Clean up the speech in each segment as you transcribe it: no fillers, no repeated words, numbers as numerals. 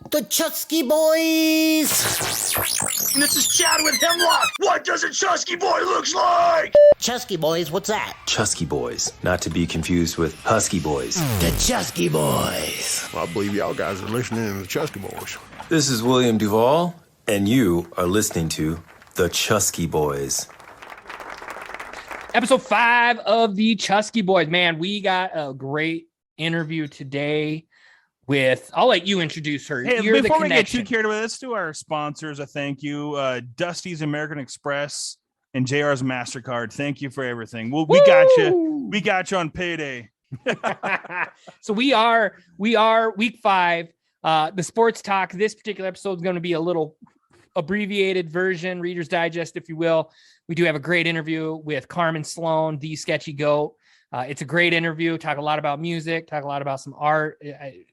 The Chusky Boys! This is Chad with Hemlock. What does a Chusky Boy looks like? Chusky Boys, what's that? Chusky Boys, not to be confused with Husky Boys. The Chusky Boys. I believe y'all guys are listening to the Chusky Boys. This is William Duvall, and you are listening to the Chusky Boys. Episode 5 of the Chusky Boys. Man, we got a great interview today with, I'll let you introduce her. Hey, You're before the we get connection. too carried away, let's do our sponsors. A thank you, Dusty's American Express and JR's MasterCard. Thank you for everything. We got you. We got you on payday. So we are week 5. The sports talk. This particular episode is going to be a little abbreviated version, Reader's Digest, if you will. We do have a great interview with Karmann Sloan, the Sketchy Goat. It's a great interview. Talk a lot about music, talk a lot about some art,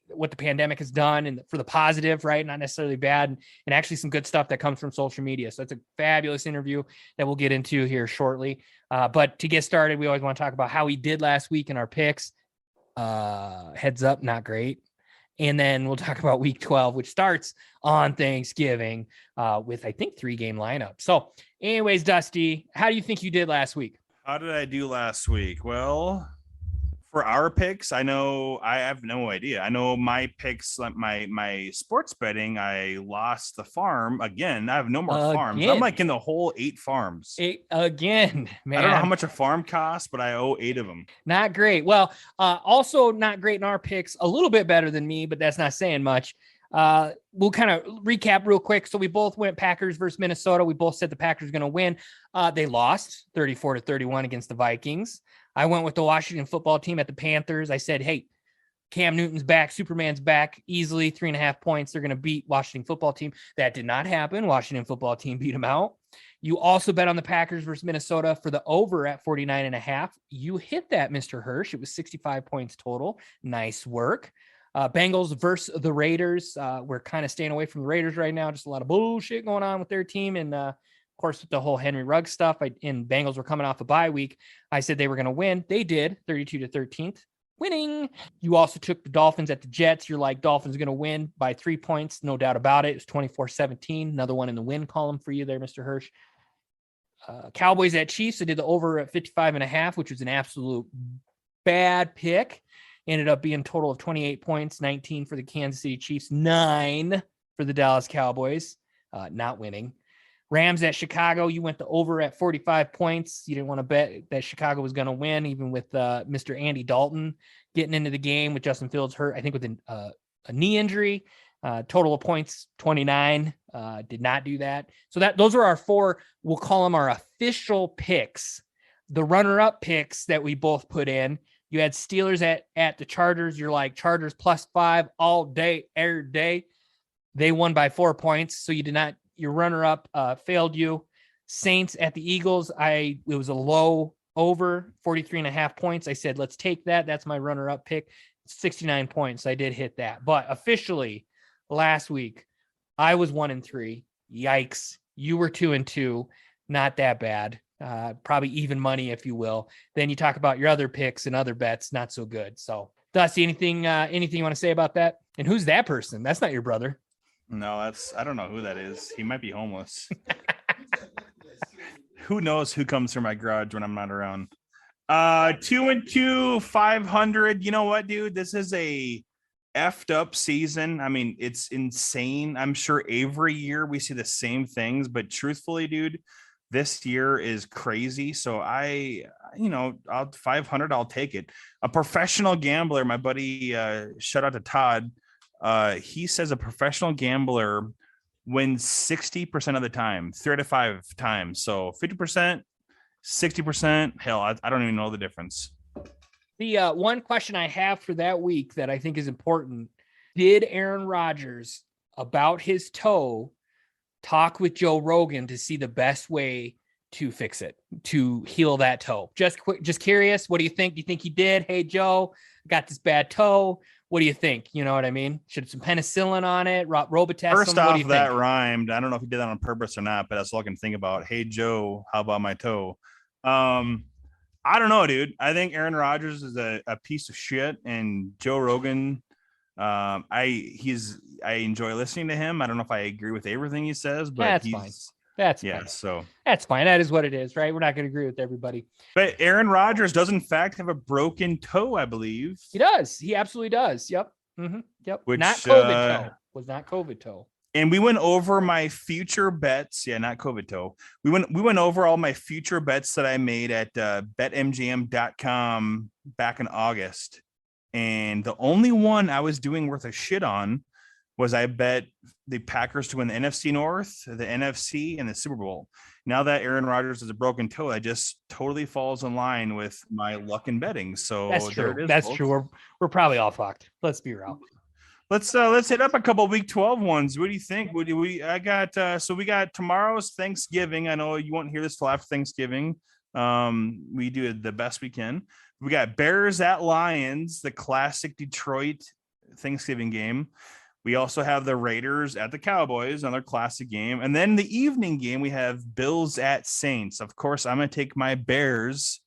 what the pandemic has done and for the positive, right? Not necessarily bad, and actually some good stuff that comes from social media. So it's a fabulous interview that we'll get into here shortly. But to get started, we always want to talk about how we did last week in our picks. Heads up, not great. And then we'll talk about week 12, which starts on Thanksgiving with, I think, 3-game lineup. So anyways, Dusty, how do you think you did last week? How did I do last week? Well, for our picks, I have no idea. I know my picks, like my sports betting, I lost the farm again. I have no more farms. I'm like in the whole 8 farms. Again, man. I don't know how much a farm costs, but I owe 8 of them. Not great. Well, also not great in our picks. A little bit better than me, but that's not saying much. We'll kind of recap real quick. So we both went Packers versus Minnesota. We both said the Packers are going to win. They lost 34-31 against the Vikings. I went with the Washington football team at the Panthers. I said, hey, Cam Newton's back. Superman's back. Easily 3.5 points. They're going to beat Washington football team. That did not happen. Washington football team beat them out. You also bet on the Packers versus Minnesota for the over at 49.5. You hit that, Mr. Hirsch. It was 65 points total. Nice work. Bengals versus the Raiders. We're kind of staying away from the Raiders right now. Just a lot of bullshit going on with their team. And of course, with the whole Henry Ruggs stuff, and Bengals were coming off a bye week. I said they were going to win. They did, 32-13, winning. You also took the Dolphins at the Jets. You're like, Dolphins are going to win by 3 points. No doubt about it. It's 24-17. Another one in the win column for you there, Mr. Hirsch. Cowboys at Chiefs. I did the over at 55.5, which was an absolute bad pick. Ended up being a total of 28 points, 19 for the Kansas City Chiefs, 9 for the Dallas Cowboys, not winning. Rams at Chicago, you went the over at 45 points. You didn't want to bet that Chicago was going to win, even with Mr. Andy Dalton getting into the game with Justin Fields hurt, I think with a knee injury. Total of points, 29. Did not do that. So those are our 4, we'll call them our official picks. The runner-up picks that we both put in. You had Steelers at the Chargers. You're like Chargers +5 all day, every day. They won by 4 points. So you did not, your runner-up failed you. Saints at the Eagles. It was a low over 43.5 points. I said, let's take that. That's my runner-up pick. 69 points. I did hit that. But officially last week, I was 1-3. Yikes. You were 2-2. Not that bad. Probably even money, if you will. Then you talk about your other picks and other bets, not so good. So, Dusty, anything you want to say about that? And who's that person? That's not your brother. No, I don't know who that is. He might be homeless. Who knows who comes through my garage when I'm not around? 2-2, 500. You know what, dude? This is a effed up season. I mean, it's insane. I'm sure every year we see the same things, but truthfully, dude, this year is crazy. So I'll 500. I'll take it. A professional gambler, my buddy, shout out to Todd. He says a professional gambler wins 60% of the time, 3 out of 5 times. So 50%, 60%. Hell, I don't even know the difference. The one question I have for that week that I think is important: did Aaron Rodgers, about his toe, talk with Joe Rogan to see the best way to fix it, to heal that toe? Just curious. What do you think? Do you think he did? Hey, Joe, I got this bad toe. What do you think? You know what I mean? Should have some penicillin on it, Robitussin. First off, that rhymed. I don't know if he did that on purpose or not, but that's all I can think about. Hey, Joe, how about my toe? I don't know, dude. I think Aaron Rodgers is a piece of shit, and Joe Rogan I enjoy listening to him. I don't know if I agree with everything he says, but That's fine. That's yeah. fine. So that's fine. That is what it is, right? We're not going to agree with everybody. but Aaron Rodgers does in fact have a broken toe, I believe. He does. He absolutely does. Yep. Yep. Which, not COVID toe. Was not COVID toe. And we went over my future bets. Yeah, not COVID toe. We went over all my future bets that I made at betmgm.com back in August. And the only one I was doing worth a shit on was I bet the Packers to win the NFC North, the NFC, and the Super Bowl. Now that Aaron Rodgers has a broken toe, that just totally falls in line with my luck in betting. So that's true. There it is, that's folks. true. We're probably all fucked. Let's be real. Let's hit up a couple of Week 12 ones. What do you think? We got tomorrow's Thanksgiving. I know you won't hear this till after Thanksgiving. We do the best we can. We got Bears at Lions, the classic Detroit Thanksgiving game. We also have the Raiders at the Cowboys, another classic game. And then the evening game, we have Bills at Saints. Of course, I'm going to take my Bears,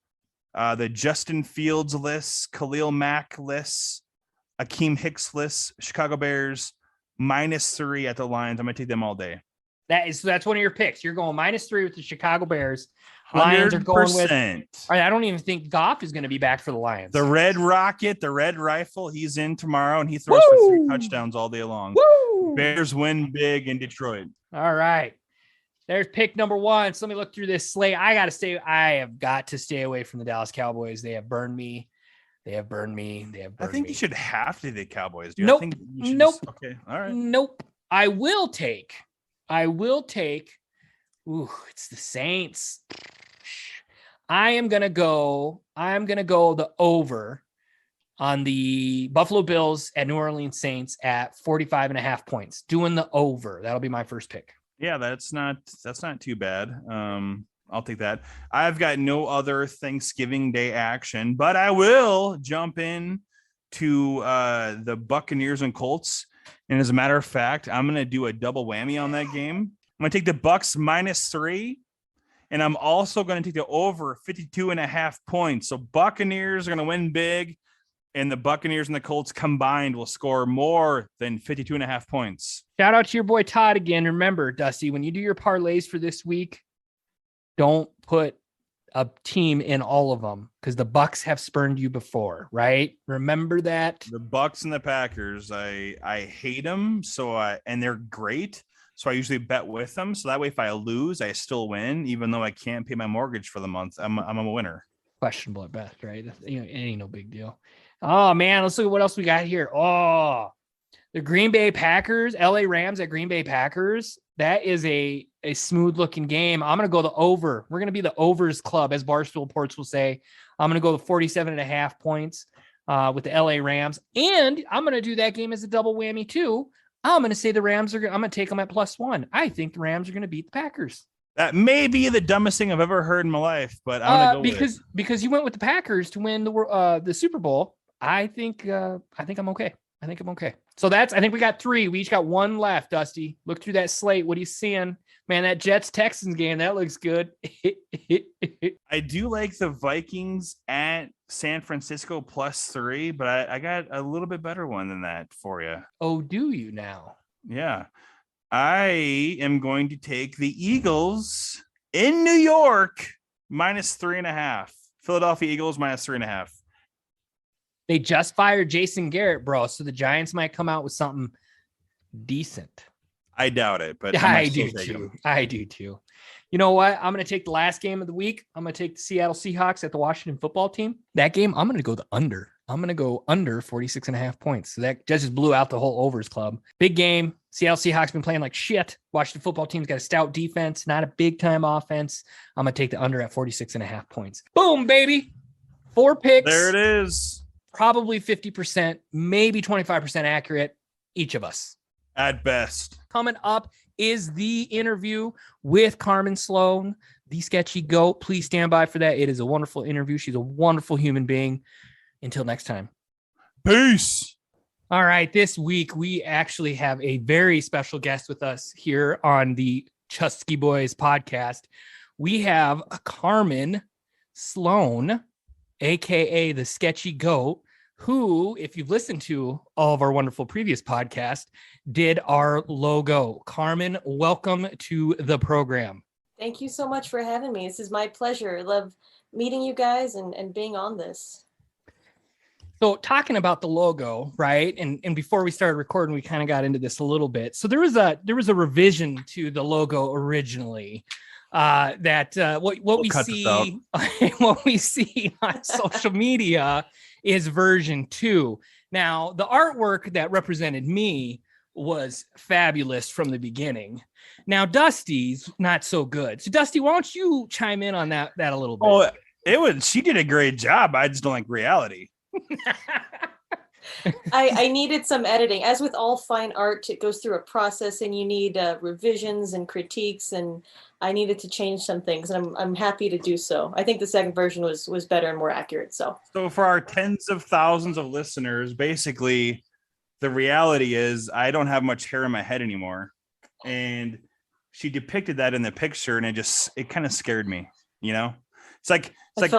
the Justin Fields list, Khalil Mack list, Akeem Hicks list, Chicago Bears, -3 at the Lions. I'm going to take them all day. That's one of your picks. You're going -3 with the Chicago Bears. Lions are going with. I don't even think Goff is going to be back for the Lions. The Red Rocket, the Red Rifle, he's in tomorrow, and he throws for 3 touchdowns all day long. Woo! Bears win big in Detroit. All right. There's pick number 1. So let me look through this slate. I have got to stay away from the Dallas Cowboys. They have burned me. I think you should have to the Cowboys. Dude. Nope. Nope. Okay. All right. Nope. I will take. Ooh, it's the Saints. I am going to go the over on the Buffalo Bills at New Orleans Saints at 45.5 points. Doing the over. That'll be my first pick. Yeah, that's not too bad. I'll take that. I've got no other Thanksgiving Day action, but I will jump in to the Buccaneers and Colts. And as a matter of fact, I'm going to do a double whammy on that game. I'm going to take the Bucs -3, and I'm also going to take the over 52.5 points. So Buccaneers are going to win big, and the Buccaneers and the Colts combined will score more than 52.5 points. Shout out to your boy Todd again. Remember, Dusty, when you do your parlays for this week, don't put a team in all of them because the Bucs have spurned you before, right? Remember that. The Bucs and the Packers, I hate them, and they're great. So I usually bet with them. So that way, if I lose, I still win, even though I can't pay my mortgage for the month. I'm a winner. Questionable at best, right? It ain't no big deal. Oh man, let's look at what else we got here. Oh, the Green Bay Packers, LA Rams at Green Bay Packers. That is a smooth looking game. I'm going to go the over. We're going to be the overs club, as Barstool Reports will say. I'm going to go the 47.5 points with the LA Rams. And I'm going to do that game as a double whammy too. I'm going to say the Rams I'm going to take them at +1. I think the Rams are going to beat the Packers. That may be the dumbest thing I've ever heard in my life, but I'm going to go because you went with the Packers to win the Super Bowl. I think I'm okay. So I think we got 3. We each got 1 left, Dusty. Look through that slate. What are you seeing? Man, that Jets-Texans game, that looks good. I do like the Vikings at San Francisco +3, but I got a little bit better one than that for you. Oh, do you now? Yeah. I am going to take the Eagles in New York -3.5. Philadelphia Eagles -3.5. They just fired Jason Garrett, bro. So the Giants might come out with something decent. I doubt it, but I do too. You know what? I'm going to take the last game of the week. I'm going to take the Seattle Seahawks at the Washington football team. That game, I'm going to go the under. I'm going to go under 46.5 points. So that just blew out the whole overs club. Big game. Seattle Seahawks been playing like shit. Washington football team's got a stout defense, not a big time offense. I'm going to take the under at 46.5 points. Boom, baby. 4 picks. There it is. Probably 50%, maybe 25% accurate, each of us. At best. Coming up is the interview with Karmann Sloan, the Sketchy Goat. Please stand by for that. It is a wonderful interview. She's a wonderful human being. Until next time. Peace. All right. This week, we actually have a very special guest with us here on the Chusky Boys podcast. We have a Karmann Sloan, a.k.a. the Sketchy Goat, who, if you've listened to all of our wonderful previous podcasts, did our logo. Karmann, welcome to the program. Thank you so much for having me. This is my pleasure. I love meeting you guys and being on this. So talking about the logo, right? And before we started recording, we kind of got into this a little bit. So there was a revision to the logo originally. What we see what we see on social media is version 2. Now, the artwork that represented me was fabulous from the beginning. Now, Dusty's not so good. So, Dusty, why don't you chime in on that a little bit? Oh, she did a great job. I just don't like reality. I needed some editing. As with all fine art, it goes through a process and you need revisions and critiques, and I needed to change some things, and I'm happy to do so. I think the second version was better and more accurate. So for our tens of thousands of listeners, basically the reality is I don't have much hair in my head anymore. And she depicted that in the picture, and it kind of scared me, you know? It's like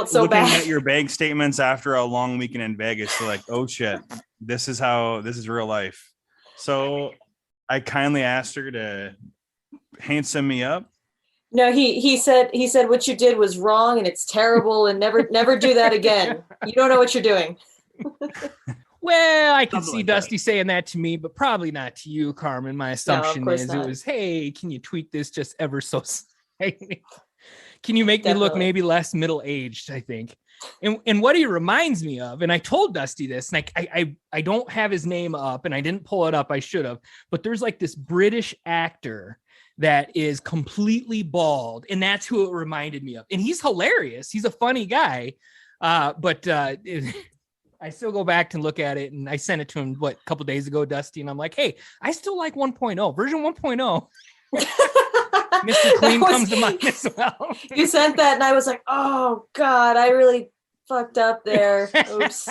so looking bad at your bank statements after a long weekend in Vegas. You're like, oh shit, this is real life. So I kindly asked her to handsome me up. no, he said what you did was wrong and it's terrible and never do that again. You don't know what you're doing. Well, I could Something see like Dusty saying that to me, but probably not to you, Karmann. My assumption course is not. it was, hey, can you tweak this just ever so slightly? Can you make me look Definitely. maybe less middle-aged, I think. And what he reminds me of, and I told Dusty this, and I don't have his name up, and I didn't pull it up, I should have, but there's like this British actor that is completely bald, and that's who it reminded me of. And he's hilarious. He's a funny guy. But I still go back and look at it, and I sent it to him, a couple days ago, Dusty, and I'm like, hey, I still like 1.0, version 1.0. Mr. Clean comes to mind as well. You sent that and I was like, oh God, I really fucked up there. Oops.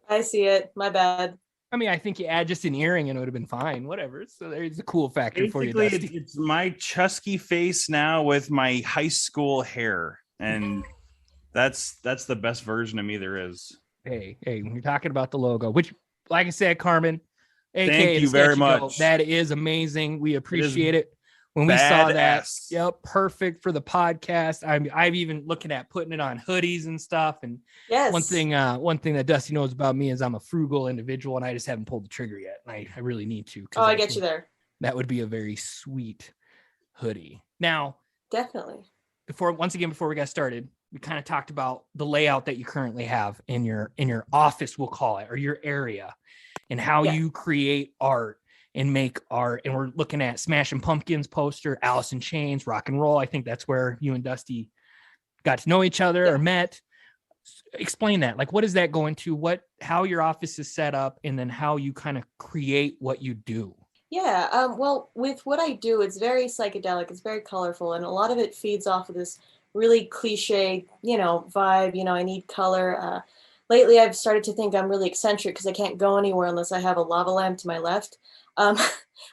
I see it. My bad. I mean, I think you add just an earring and it would have been fine. Whatever. So there's a cool factor for you, Basically, Dusty. it's my Chusky face now with my high school hair, and that's the best version of me there is. Hey, we're talking about the logo, which, like I said, Karmann, Thank aka you the very Sketchy much. Goat, that is amazing. We appreciate it. When we saw that, Badass. yep, perfect for the podcast. I've even looking at putting it on hoodies and stuff. And Yes. one thing that Dusty knows about me is I'm a frugal individual, and I just haven't pulled the trigger yet. And I really need to. Oh, I get you there. That would be a very sweet hoodie. Now, Definitely. before we got started, we kind of talked about the layout that you currently have in your office, we'll call it, or your area, and how you create art and make art. And we're looking at Smashing Pumpkins poster, Alice in Chains, rock and roll. I think that's where you and Dusty got to know each other or met. Explain that. Like, what does that go into? How your office is set up, and then how you kind of create what you do. Yeah. Well, with what I do, it's very psychedelic. It's very colorful, and a lot of it feeds off of this really cliche, vibe. I need color. Lately, I've started to think I'm really eccentric because I can't go anywhere unless I have a lava lamp to my left.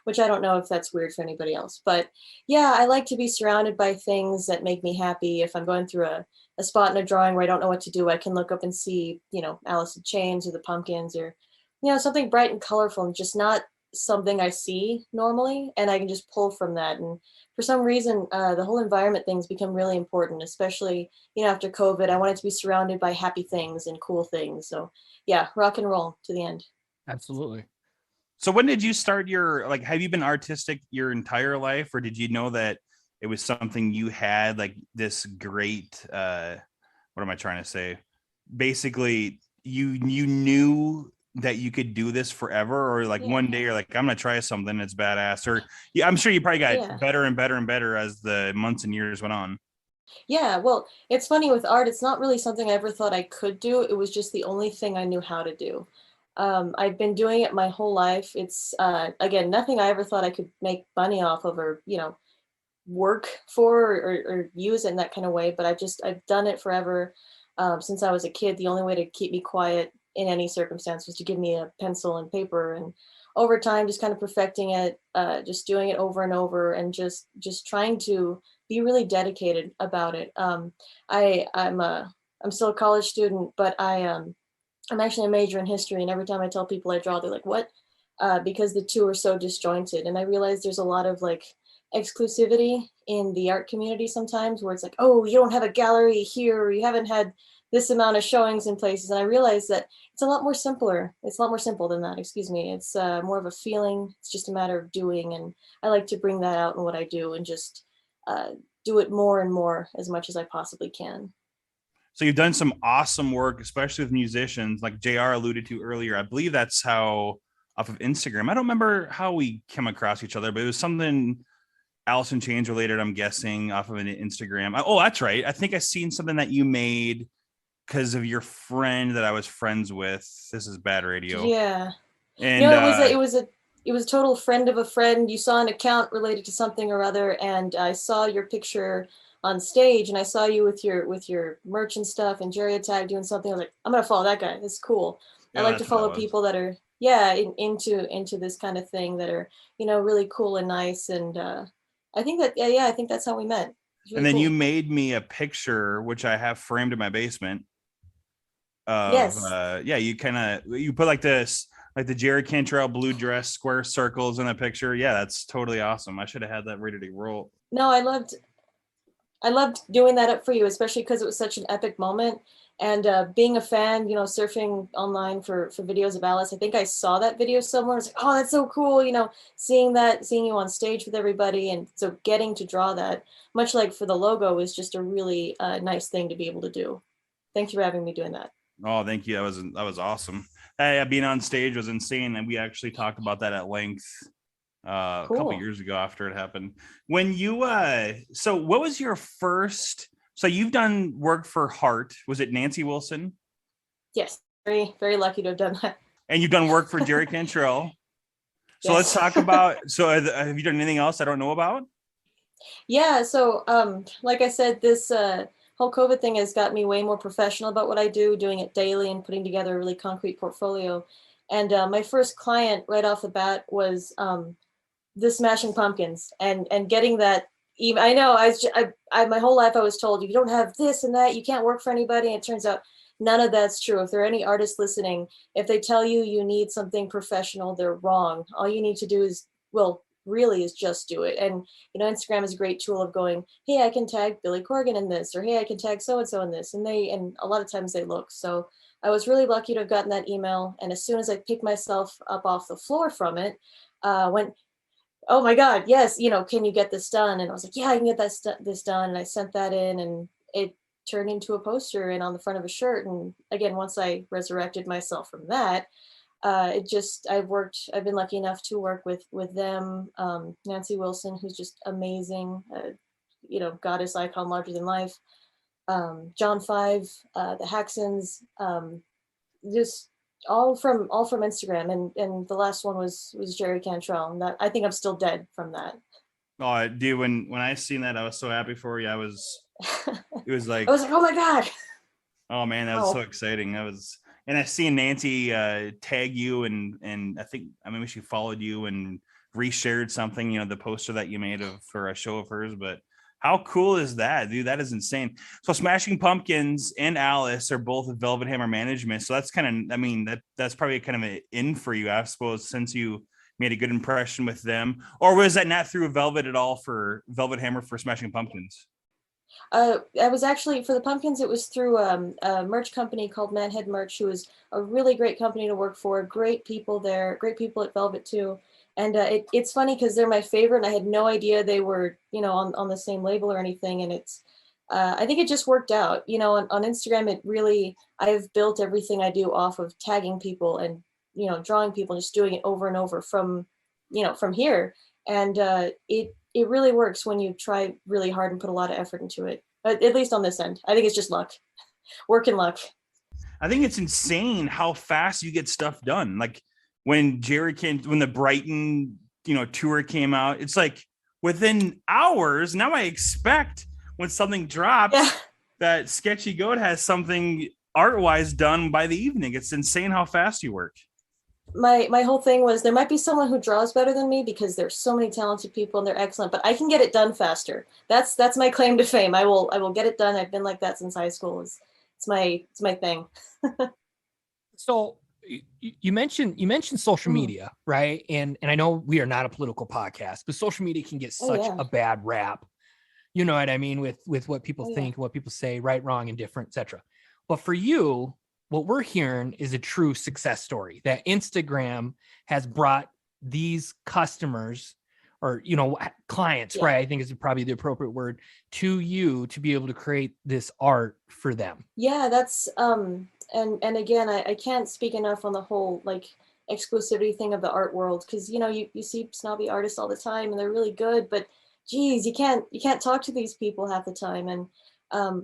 Which I don't know if that's weird for anybody else, but yeah, I like to be surrounded by things that make me happy. If I'm going through a spot in a drawing where I don't know what to do, I can look up and see, Alice in Chains or the Pumpkins or, something bright and colorful and just not something I see normally. And I can just pull from that. And for some reason, the whole environment things become really important, especially, after COVID. I wanted to be surrounded by happy things and cool things. So yeah, rock and roll to the end. Absolutely. So when did you start have you been artistic your entire life, or did you know that it was something you had, like this great, what am I trying to say? Basically, you knew that you could do this forever, or one day you're like, I'm going to try something that's badass, or I'm sure you probably got better and better and better as the months and years went on. Yeah, well, it's funny with art, it's not really something I ever thought I could do. It was just the only thing I knew how to do. I've been doing it my whole life. It's, again, nothing I ever thought I could make money off of or, work for or use it in that kind of way. But I've done it forever. Since I was a kid, the only way to keep me quiet in any circumstance was to give me a pencil and paper. And over time, just kind of perfecting it, just doing it over and over and just trying to be really dedicated about it. I'm still a college student, but I'm actually a major in history, and every time I tell people I draw, they're like, "What?" Because the two are so disjointed, and I realize there's a lot of like exclusivity in the art community sometimes, where it's like, "Oh, you don't have a gallery here, or you haven't had this amount of showings in places," and I realize that it's a lot more simpler. It's a lot more simple than that. Excuse me. It's more of a feeling. It's just a matter of doing, and I like to bring that out in what I do, and just uh, do it more and more as much as I possibly can. So you've done some awesome work, especially with musicians, like JR alluded to earlier. I believe that's how off of Instagram. I don't remember how we came across each other, but it was something Allison Chains related, I'm guessing, off of an Instagram. Oh, that's right. I think I seen something that you made because of your friend that I was friends with. This is bad radio. Yeah. And No, it was a total friend of a friend. You saw an account related to something or other, and I saw your picture on stage, and I saw you with your merch and stuff, and Jerry had tagged you and something. I was like, I'm gonna follow that guy. It's cool. I yeah, like to that's what follow that was. people that are into this kind of thing, that are really cool and nice, and I think that I think that's how we met. It's And really then you cool. made me a picture, which I have framed in my basement of Yes. you put like this, like the Jerry Cantrell blue dress, square circles in a picture. Yeah, that's totally awesome. I should have had that ready to roll. No, I loved doing that up for you, especially because it was such an epic moment. And being a fan, surfing online for videos of Alice, I think I saw that video somewhere. I was like, oh, that's so cool, seeing you on stage with everybody. And so getting to draw that, much like for the logo, is just a really nice thing to be able to do. Thank you for having me doing that. Oh, thank you. That was awesome. Being on stage was insane, and we actually talked about that at length a couple Cool. years ago after it happened. When you so what was your first? So you've done work for Heart. Was it Nancy Wilson? Yes. Very, very lucky to have done that. And you've done work for Jerry Cantrell. So let's Yes. talk about. So have you done anything else I don't know about? Yeah, so like I said, this whole COVID thing has got me way more professional about what I do, doing it daily and putting together a really concrete portfolio. And my first client right off the bat was the Smashing Pumpkins, and getting that. Even I know I my whole life I was told, if you don't have this and that, you can't work for anybody. And it turns out none of that's true. If there are any artists listening, if they tell you you need something professional, they're wrong. All you need to do is, well, really is just do it. And Instagram is a great tool of going, hey, I can tag Billy Corgan in this, or hey, I can tag so and so in this, and a lot of times they look. So I was really lucky to have gotten that email, and as soon as I picked myself up off the floor from it, went, oh my God, yes, can you get this done? And I was like, yeah, I can get this done. And I sent that in, and it turned into a poster and on the front of a shirt. And again, once I resurrected myself from that, I've been lucky enough to work with them, Nancy Wilson, who's just amazing, goddess icon, larger than life, John Five, the Haxons, just all from Instagram, and the last one was Jerry Cantrell, and that, I think I'm still dead from that. Oh, dude, when I seen that, I was so happy for you. It was like, I was like, oh my God. oh man, that was Oh. so exciting. And I seen Nancy tag you, and I mean, she followed you and reshared something, the poster that you made for a show of hers. But how cool is that, dude? That is insane. So Smashing Pumpkins and Alice are both with Velvet Hammer Management. So that's kind of, I mean, that's probably kind of an in for you, I suppose, since you made a good impression with them. Or was that not through Velvet at all for Velvet Hammer for Smashing Pumpkins? I was actually, for the Pumpkins, it was through a merch company called Manhead Merch, who was a really great company to work for. Great people there, great people at Velvet too. And it's funny because they're my favorite, and I had no idea they were, on the same label or anything. And I think it just worked out. On Instagram, I've built everything I do off of tagging people and, drawing people, and just doing it over and over from here. And it really works when you try really hard and put a lot of effort into it. But at least on this end, I think it's just luck, work and luck. I think it's insane how fast you get stuff done. Like when the Brighton, tour came out, it's like within hours. Now I expect when something drops that Sketchy Goat has something art-wise done by the evening. It's insane how fast you work. My whole thing was, there might be someone who draws better than me because there's so many talented people and they're excellent, but I can get it done faster. That's my claim to fame. I will get it done. I've been like that since high school. It's my thing. So you mentioned social media, right? And I know we are not a political podcast, but social media can get such a bad rap. You know what I mean? With what people think, what people say, right, wrong, indifferent, etc. But for you, what we're hearing is a true success story that Instagram has brought these customers or, clients, right? I think is probably the appropriate word to you to be able to create this art for them. Yeah, that's and again, I can't speak enough on the whole like exclusivity thing of the art world, because you see snobby artists all the time and they're really good, but geez, you can't talk to these people half the time. And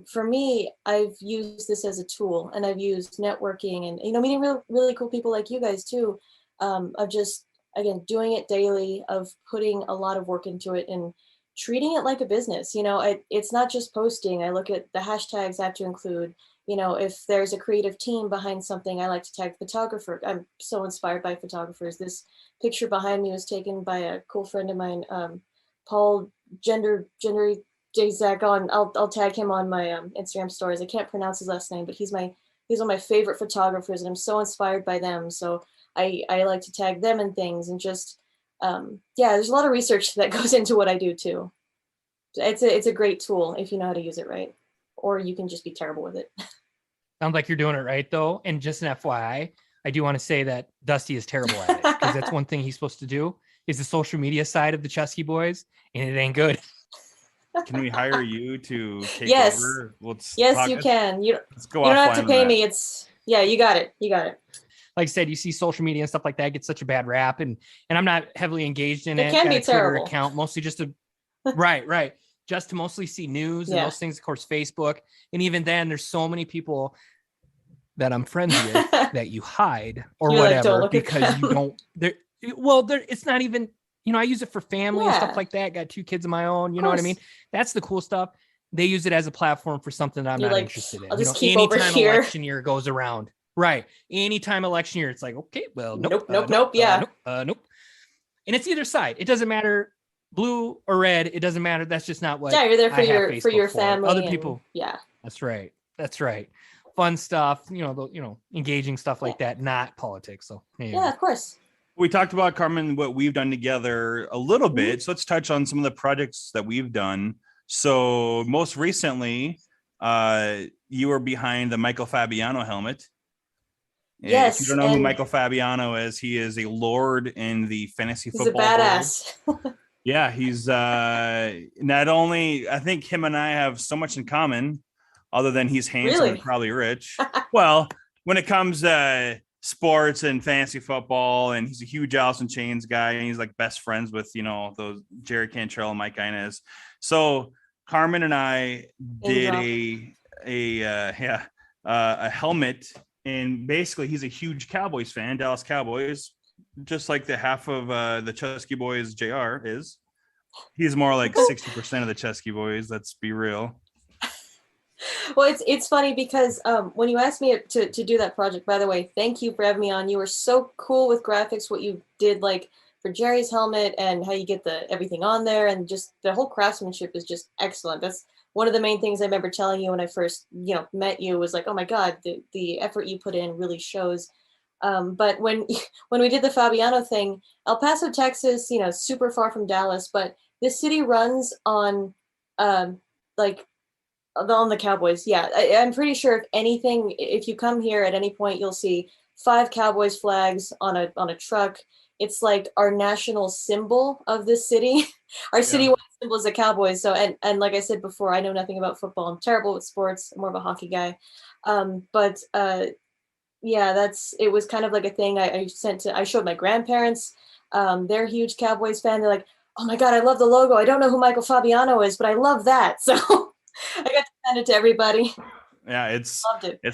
for me, I've used this as a tool, and I've used networking and meeting really cool people like you guys too, of just again doing it daily, of putting a lot of work into it and treating it like a business. It's not just posting. I look at the hashtags I have to include. If there's a creative team behind something, I like to tag photographer. I'm so inspired by photographers. This picture behind me was taken by a cool friend of mine, Paul Gender Jzak. I'll tag him on my Instagram stories. I can't pronounce his last name, but he's one of my favorite photographers, and I'm so inspired by them. So I like to tag them and things, and just there's a lot of research that goes into what I do too. It's a great tool if you know how to use it right, or you can just be terrible with it. Sounds like you're doing it right though. And just an FYI, I do want to say that Dusty is terrible at it, because that's one thing he's supposed to do is the social media side of the Chusky Boys, and it ain't good. Can we hire you to take over? Yes, you can. Let's go. You don't have to pay me. You got it. Like I said, you see social media and stuff like that get such a bad rap, and I'm not heavily engaged in it. It can be terrible. Account mostly just to right. Just to mostly see news and those things, of course, Facebook. And even then, there's so many people that I'm friends with that you hide or whatever, because you don't. It's not even. I use it for family and stuff like that. Got 2 kids of my own. You know what I mean? That's the cool stuff. They use it as a platform for something that I'm not interested in. I'll just keep over here. Election year goes around, right? Anytime election year, it's like, okay, well, nope. Nope. And it's either side. It doesn't matter. Blue or red, it doesn't matter. That's just not what. Yeah, you're there for your family. Other people. Yeah. That's right. Fun stuff, engaging stuff like that, not politics. So yeah, of course. We talked about, Karmann, what we've done together a little bit. So let's touch on some of the projects that we've done. So most recently, you were behind the Michael Fabiano helmet. And yes. If you don't know who Michael Fabiano is, he is a lord in the fantasy football. He's a badass. Yeah, he's not only, I think him and I have so much in common, other than he's handsome and probably rich. Well, when it comes to sports and fantasy football, and he's a huge Alice in Chains guy, and he's like best friends with, those Jerry Cantrell and Mike Inez. So Karmann and I did a helmet, and basically he's a huge Cowboys fan, Dallas Cowboys, just like the half of the Chusky Boys JR is. He's more like 60% of the Chusky Boys. Let's be real. Well, it's funny because when you asked me to do that project, by the way, thank you for having me on. You were so cool with graphics, what you did like for Jerry's helmet and how you get everything on there, and just the whole craftsmanship is just excellent. That's one of the main things I remember telling you when I first met you, was like, oh my God, the effort you put in really shows. But when we did the Fabiano thing, El Paso, Texas, super far from Dallas, but this city runs on on the Cowboys. Yeah, I'm pretty sure if you come here at any point, you'll see 5 Cowboys flags on a truck. It's like our national symbol of this city. Our citywide symbol is the Cowboys. So, and like I said before, I know nothing about football. I'm terrible with sports. I'm more of a hockey guy. It was kind of like a thing I showed my grandparents. They're a huge Cowboys fan. They're like, oh my God, I love the logo. I don't know who Michael Fabiano is, but I love that. So I got to send it to everybody. Yeah, it's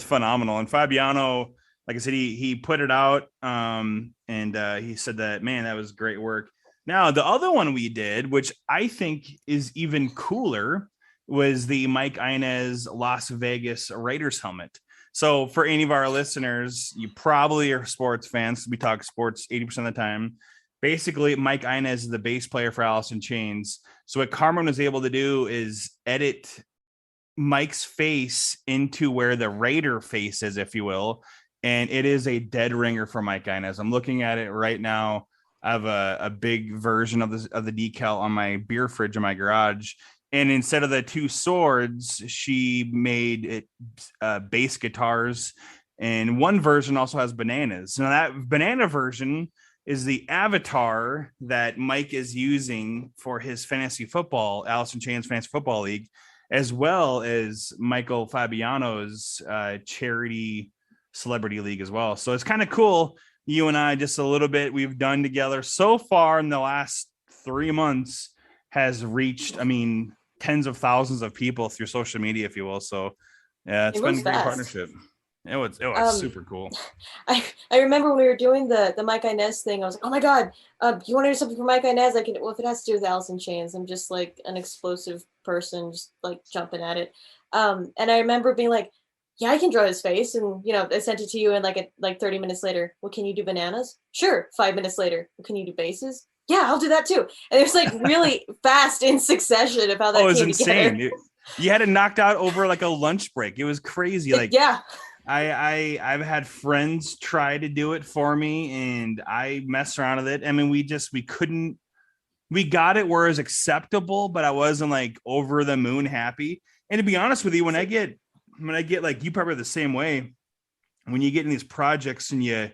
phenomenal. And Fabiano, like I said, he put it out, and he said that, man, that was great work. Now, the other one we did, which I think is even cooler, was the Mike Inez Las Vegas Raiders helmet. So for any of our listeners, you probably are sports fans. We talk sports 80% of the time. Basically, Mike Inez is the bass player for Alice in Chains. So what Karmann was able to do is edit Mike's face into where the Raider face is, if you will, and it is a dead ringer for Mike Inez. I'm looking at it right now. I have a big version of the decal on my beer fridge in my garage. And instead of the two swords, she made it bass guitars. And one version also has bananas. Now that banana version is the avatar that Mike is using for his fantasy football, Allison Chain's Fantasy Football League, as well as Michael Fabiano's charity celebrity league as well. So it's kind of cool. You and I, just a little bit we've done together so far in the last 3 months has reached, I mean, tens of thousands of people through social media, if you will. So yeah, it's been a great partnership. It was super cool. I remember when we were doing the Mike Inez thing, I was like, oh my God, you want to do something for Mike Inez? Well, if it has to do with Allison Chains, I'm just like an explosive person, just like jumping at it. And I remember being like, yeah, I can draw his face. And, I sent it to you and like 30 minutes later, well, can you do bananas? Sure. 5 minutes later, well, can you do bases? Yeah, I'll do that too. And it was like really fast in succession of how that came insane. together. You had it knocked out over like a lunch break. It was crazy. Like, yeah. I've had friends try to do it for me and I messed around with it. I mean, we got it where it was acceptable, but I wasn't like over the moon happy. And to be honest with you, when I get like, you probably are the same way, when you get in these projects and you're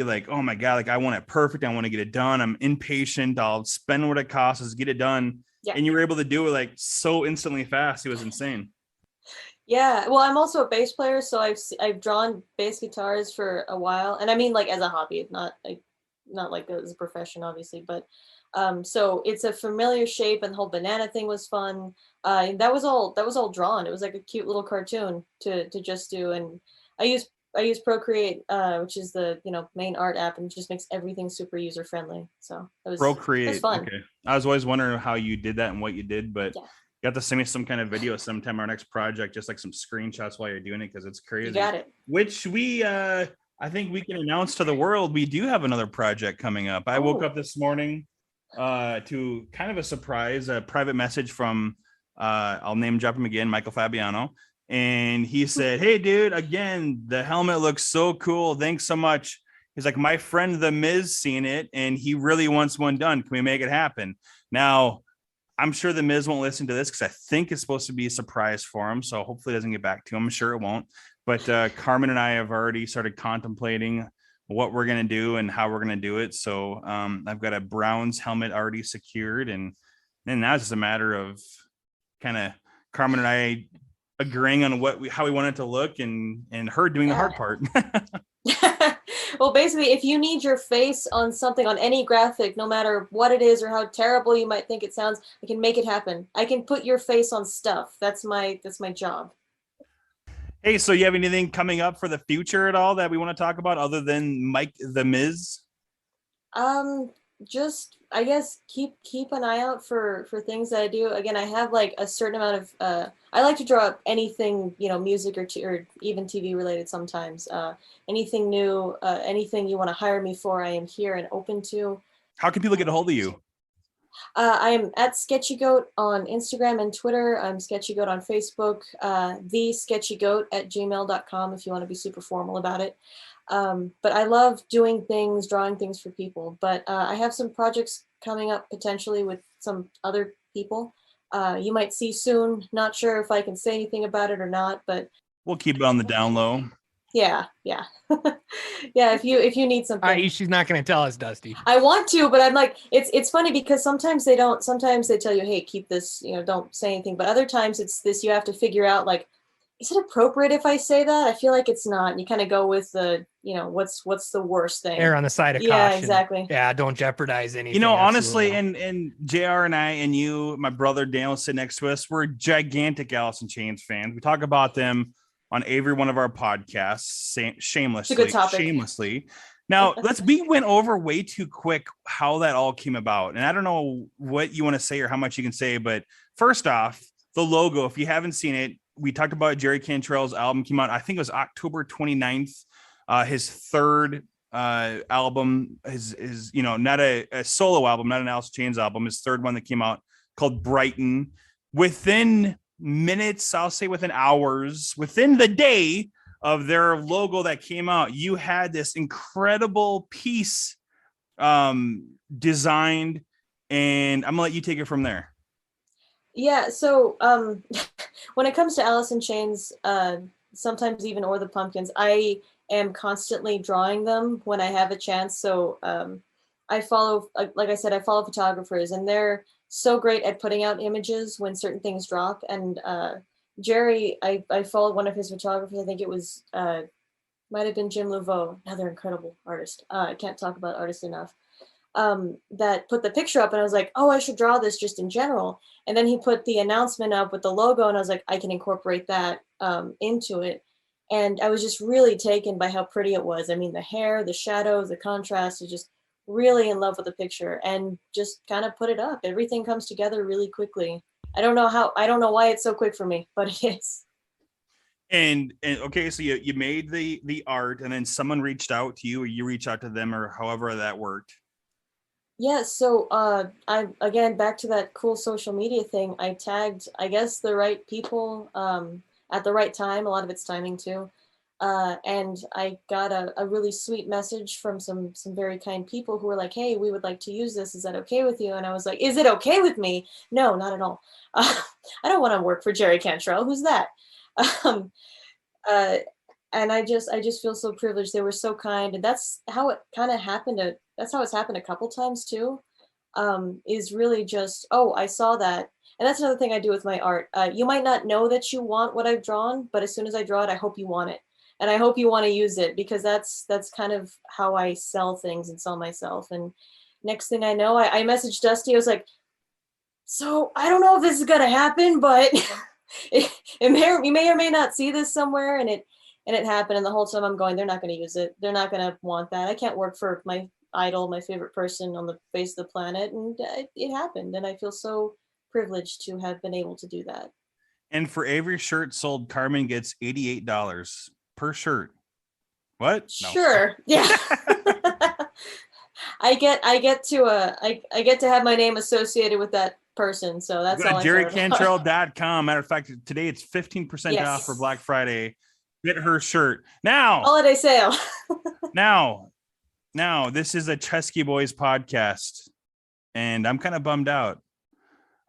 like, oh my God, like I want it perfect. I want to get it done. I'm impatient. I'll spend what it costs to get it done. Yeah. And you were able to do it like so instantly fast. It was insane. Yeah. Well, I'm also a bass player. So I've drawn bass guitars for a while. And I mean, like as a hobby, not like as a profession, obviously, but so it's a familiar shape, and the whole banana thing was fun. And that was all drawn. It was like a cute little cartoon to just do. And I use Procreate, which is the main art app, and it just makes everything super user friendly. So it was Procreate. It was fun. Okay. I was always wondering how you did that and what you did, but yeah. You have to send me some kind of video sometime, our next project, just like some screenshots while you're doing it, because it's crazy. You got it. Which we I think we can announce to the world we do have another project coming up. I woke up this morning to kind of a surprise, a private message from I'll name drop him again, Michael Fabiano. And he said, hey, dude, again, the helmet looks so cool. Thanks so much. He's like, my friend, The Miz, seen it, and he really wants one done. Can we make it happen? Now, I'm sure The Miz won't listen to this because I think it's supposed to be a surprise for him. So hopefully it doesn't get back to him. I'm sure it won't. But Karmann and I have already started contemplating what we're going to do and how we're going to do it. So I've got a Browns helmet already secured. And then now it's just a matter of kind of Karmann and I agreeing on how we want it to look and her doing the hard part. Well, basically, if you need your face on something, on any graphic, no matter what it is or how terrible you might think it sounds, I can make it happen. I can put your face on stuff. That's my job. Hey, so you have anything coming up for the future at all that we want to talk about other than Mike The Miz? Just, I guess, keep an eye out for things that I do. Again, I have like a certain amount of I like to draw up anything, music or even TV related sometimes. Anything new, anything you want to hire me for, I am here and open to. How can people get a hold of you? I am at Sketchy Goat on Instagram and Twitter. I'm Sketchy Goat on Facebook. The Sketchy Goat at gmail.com if you want to be super formal about it. But I love doing things, drawing things for people. But I have some projects coming up potentially with some other people. You might see soon. Not sure if I can say anything about it or not, but we'll keep it on the down low. Yeah. Yeah, if you need something. She's not going to tell us, Dusty. I want to, but I'm like, it's funny because sometimes they don't. Sometimes they tell you, hey, keep this, don't say anything. But other times it's this, you have to figure out, like, is it appropriate if I say that? I feel like it's not. And you kind of go with the, what's the worst thing? Err on the side of caution. Yeah, exactly. Yeah, don't jeopardize anything. Honestly, and JR and I and you, my brother Daniel sitting next to us, we're gigantic Allison Chains fans. We talk about them on every one of our podcasts, shamelessly. It's a good topic. Shamelessly. Now, we went over way too quick how that all came about. And I don't know what you want to say or how much you can say, but first off, the logo, if you haven't seen it, we talked about Jerry Cantrell's album came out, I think it was October 29th. His third album, his not a solo album, not an Alice Chains album, his third one that came out called Brighton. Within minutes, I'll say within hours, within the day of their logo that came out, you had this incredible piece designed, and I'm gonna let you take it from there. Yeah, so when it comes to Alice in Chains, sometimes even or the Pumpkins, I am constantly drawing them when I have a chance. So I follow, like I said, I follow photographers, and they're so great at putting out images when certain things drop. And Jerry, I followed one of his photographers. I think it was might have been Jim Laveau, another incredible artist. I can't talk about artists enough. That put the picture up, and I was like, oh, I should draw this just in general. And then he put the announcement up with the logo, and I was like, I can incorporate that into it. And I was just really taken by how pretty it was. I mean, the hair, the shadows, the contrast, is just really in love with the picture, and just kind of put it up. Everything comes together really quickly. I don't know why it's so quick for me, but it is. And okay, so you made the art, and then someone reached out to you, or you reach out to them, or however that worked. Yeah, so I again back to that cool social media thing. I tagged, I guess, the right people at the right time. A lot of it's timing too, and I got a really sweet message from some very kind people who were like, "Hey, we would like to use this. Is that okay with you?" And I was like, "Is it okay with me? No, not at all. I don't want to work for Jerry Cantrell. Who's that?" Um, uh, and I just feel so privileged. They were so kind, and that's how it kind of happened. That's how it's happened a couple times too. Is really just, oh, I saw that, and that's another thing I do with my art. You might not know that you want what I've drawn, but as soon as I draw it, I hope you want it, and I hope you want to use it, because that's kind of how I sell things and sell myself. And next thing I know, I messaged Dusty. I was like, so I don't know if this is gonna happen, but you may or may not see this somewhere. And it happened. And the whole time I'm going, they're not going to use it. They're not going to want that. I can't work for my idol, my favorite person on the face of the planet. And it happened. And I feel so privileged to have been able to do that. And for every shirt sold, Karmann gets $88 per shirt. What? No. Sure. Yeah. I get to have my name associated with that person. So that's all. JerryCantrell.com. Matter of fact, today it's 15% off for Black Friday. Get her shirt now. Holiday sale. now, this is a Chusky Boys podcast, and I'm kind of bummed out.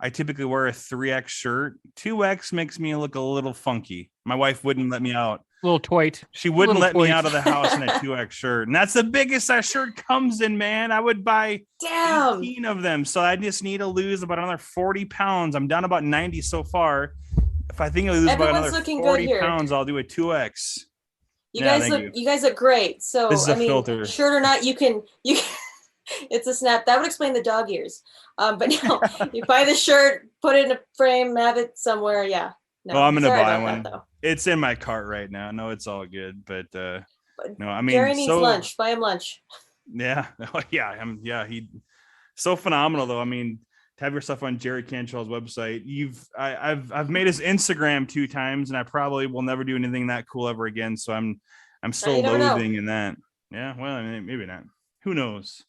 I typically wear a 3X shirt. 2X makes me look a little funky. My wife wouldn't let me out. Little toit. She wouldn't let me out of the house in a 2X shirt. And that's the biggest that shirt comes in, man. I would buy 18 of them. So I just need to lose about another 40 pounds. I'm down about 90 so far. If I think I lose about another 40 pounds, I'll do a 2X. You guys look great. So this is a filter. Shirt or not, you can it's a snap. That would explain the dog ears. But no, you buy the shirt, put it in a frame, have it somewhere. Yeah. No, well, I'm gonna buy one. It's in my cart right now. No, it's all good. But no, I mean, Jerry needs lunch. Buy him lunch. Yeah. He so phenomenal though. I mean, to have your stuff on Jerry Cantrell's website. I've made his Instagram 2 times, and I probably will never do anything that cool ever again. So I'm still loathing in that. Yeah, well, I mean, maybe not. Who knows?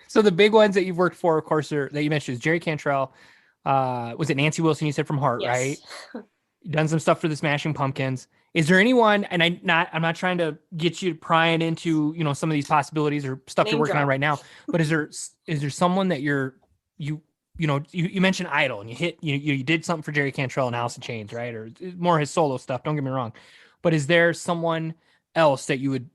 So the big ones that you've worked for, of course, that you mentioned is Jerry Cantrell. Was it Nancy Wilson? You said from Heart, right? You've done some stuff for the Smashing Pumpkins. Is there anyone? And I'm not trying to get you prying into some of these possibilities or stuff you're working on right now. But is there someone that you mentioned Idol, and you did something for Jerry Cantrell and Alice in Chains, right? Or more his solo stuff. Don't get me wrong, but is there someone else that you would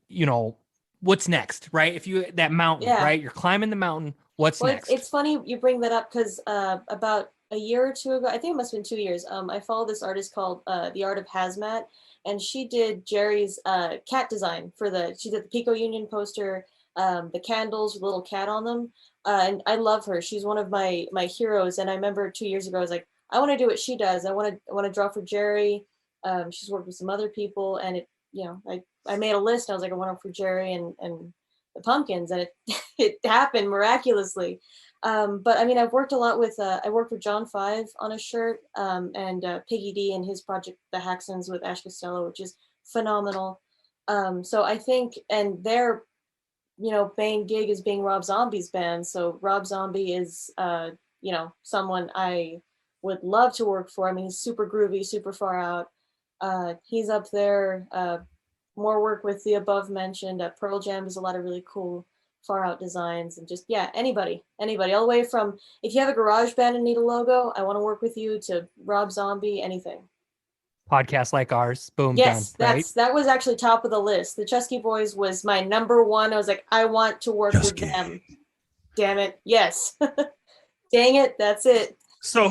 what's next, right? If you that mountain, right? You're climbing the mountain. What's next? It's funny you bring that up, because about a year or two ago, I think it must have been 2 years. I follow this artist called The Art of Hazmat, and she did Jerry's cat design she did the Pico Union poster, the candles with a little cat on them. And I love her. She's one of my heroes. And I remember 2 years ago, I was like, I want to do what she does. I want to draw for Jerry. She's worked with some other people, and I made a list. I was like, I want to for Jerry and the Pumpkins, and it happened miraculously. But I mean, I've worked a lot with, I worked with John 5 on a shirt, and Piggy D and his project, The Haxons, with Ash Costello, which is phenomenal. So I think, and their, main gig is being Rob Zombie's band. So Rob Zombie is, someone I would love to work for. I mean, he's super groovy, super far out. He's up there more work with the above mentioned. Pearl Jam does a lot of really cool far out designs, and just anybody all the way from, if you have a garage band and need a logo, I want to work with you, to Rob Zombie, anything. Podcasts like ours, boom, Yes, done, right? that was actually top of the list. The Chusky Boys was my number one. I was like, I want to work with them. Damn it. Yes. Dang it. That's it. So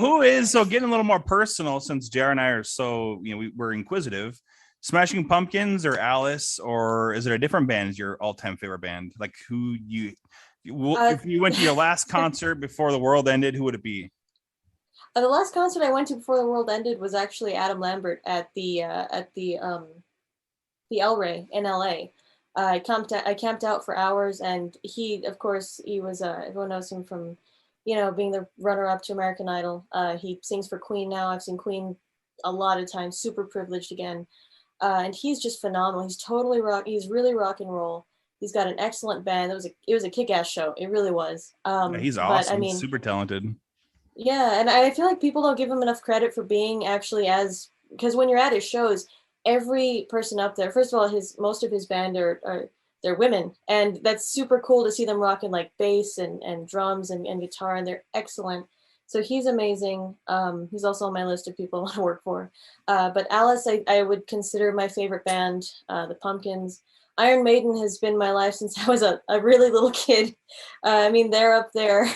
getting a little more personal, since JR and I are so, we're inquisitive, Smashing Pumpkins or Alice, or is it a different band is your all-time favorite band? Like if you went to your last concert before the world ended, who would it be? The last concert I went to before the world ended was actually Adam Lambert at the El Rey in LA. I camped out for hours, and he was everyone knows him from, being the runner-up to American Idol. He sings for Queen now. I've seen Queen a lot of times. Super privileged again, and he's just phenomenal. He's totally rock. He's really rock and roll. He's got an excellent band. It was a kick-ass show. It really was. He's awesome. But, I mean, super talented. Yeah, and I feel like people don't give him enough credit for being actually because when you're at his shows, every person up there, first of all, most of his band are they're women, and that's super cool to see them rocking like bass and drums and guitar, and they're excellent. So he's amazing. He's also on my list of people I want to work for. But Alice, I would consider my favorite band, the Pumpkins. Iron Maiden has been my life since I was a really little kid. I mean, they're up there.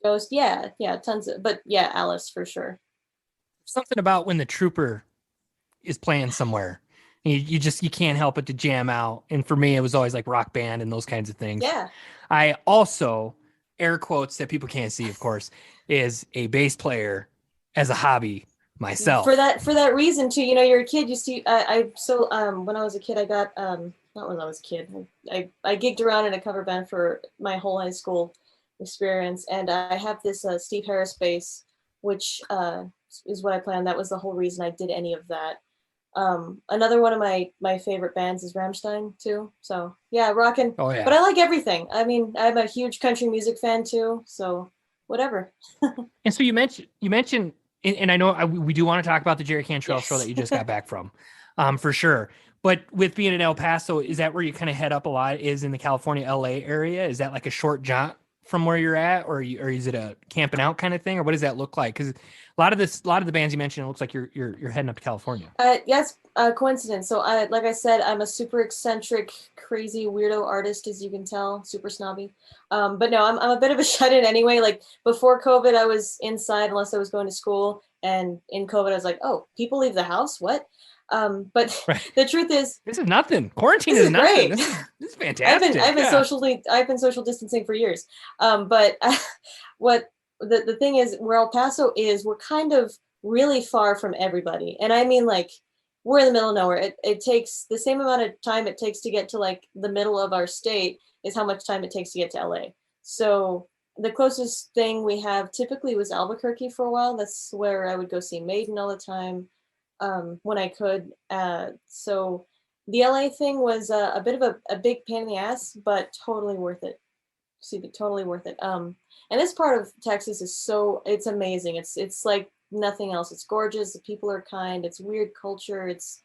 Ghost, tons of, but Alice for sure. Something about when the Trooper is playing somewhere, you can't help but to jam out. And for me, it was always like Rock Band and those kinds of things. Yeah. I also, air quotes that people can't see, of course, is a bass player as a hobby myself. For that reason too, you're a kid. You see, when I was a kid, I got not when I was a kid. I gigged around in a cover band for my whole high school experience, and I have this Steve Harris bass, which is what I planned. That was the whole reason I did any of that. Another one of my favorite bands is Rammstein too. So rocking. Oh yeah. But I like everything. I mean, I'm a huge country music fan too. So whatever. And so you mentioned, and I know we do want to talk about the Jerry Cantrell show that you just got back from, for sure. But with being in El Paso, is that where you kind of head up a lot? Is in the California, LA area? Is that like a short jaunt from where you're at, or is it a camping out kind of thing, or what does that look like? Because a lot of the bands you mentioned, it looks like you're heading up to California. Yes, coincidence. So like I said, I'm a super eccentric, crazy, weirdo artist, as you can tell, super snobby. But no, I'm a bit of a shut-in anyway. Like before COVID, I was inside unless I was going to school, and in COVID, I was like, oh, people leave the house? What? But right. The truth is, this is nothing. Quarantine is nothing. Great. This is fantastic. I've been social distancing for years. But what the thing is, where El Paso is, we're kind of really far from everybody. And I mean, like, we're in the middle of nowhere. It takes the same amount of time it takes to get to like the middle of our state is how much time it takes to get to LA. So the closest thing we have typically was Albuquerque for a while. That's where I would go see Maiden all the time. When I could. So the LA thing was a bit of a big pain in the ass, but totally worth it. Totally worth it. And this part of Texas is it's amazing. It's like nothing else. It's gorgeous. The people are kind. It's weird culture. It's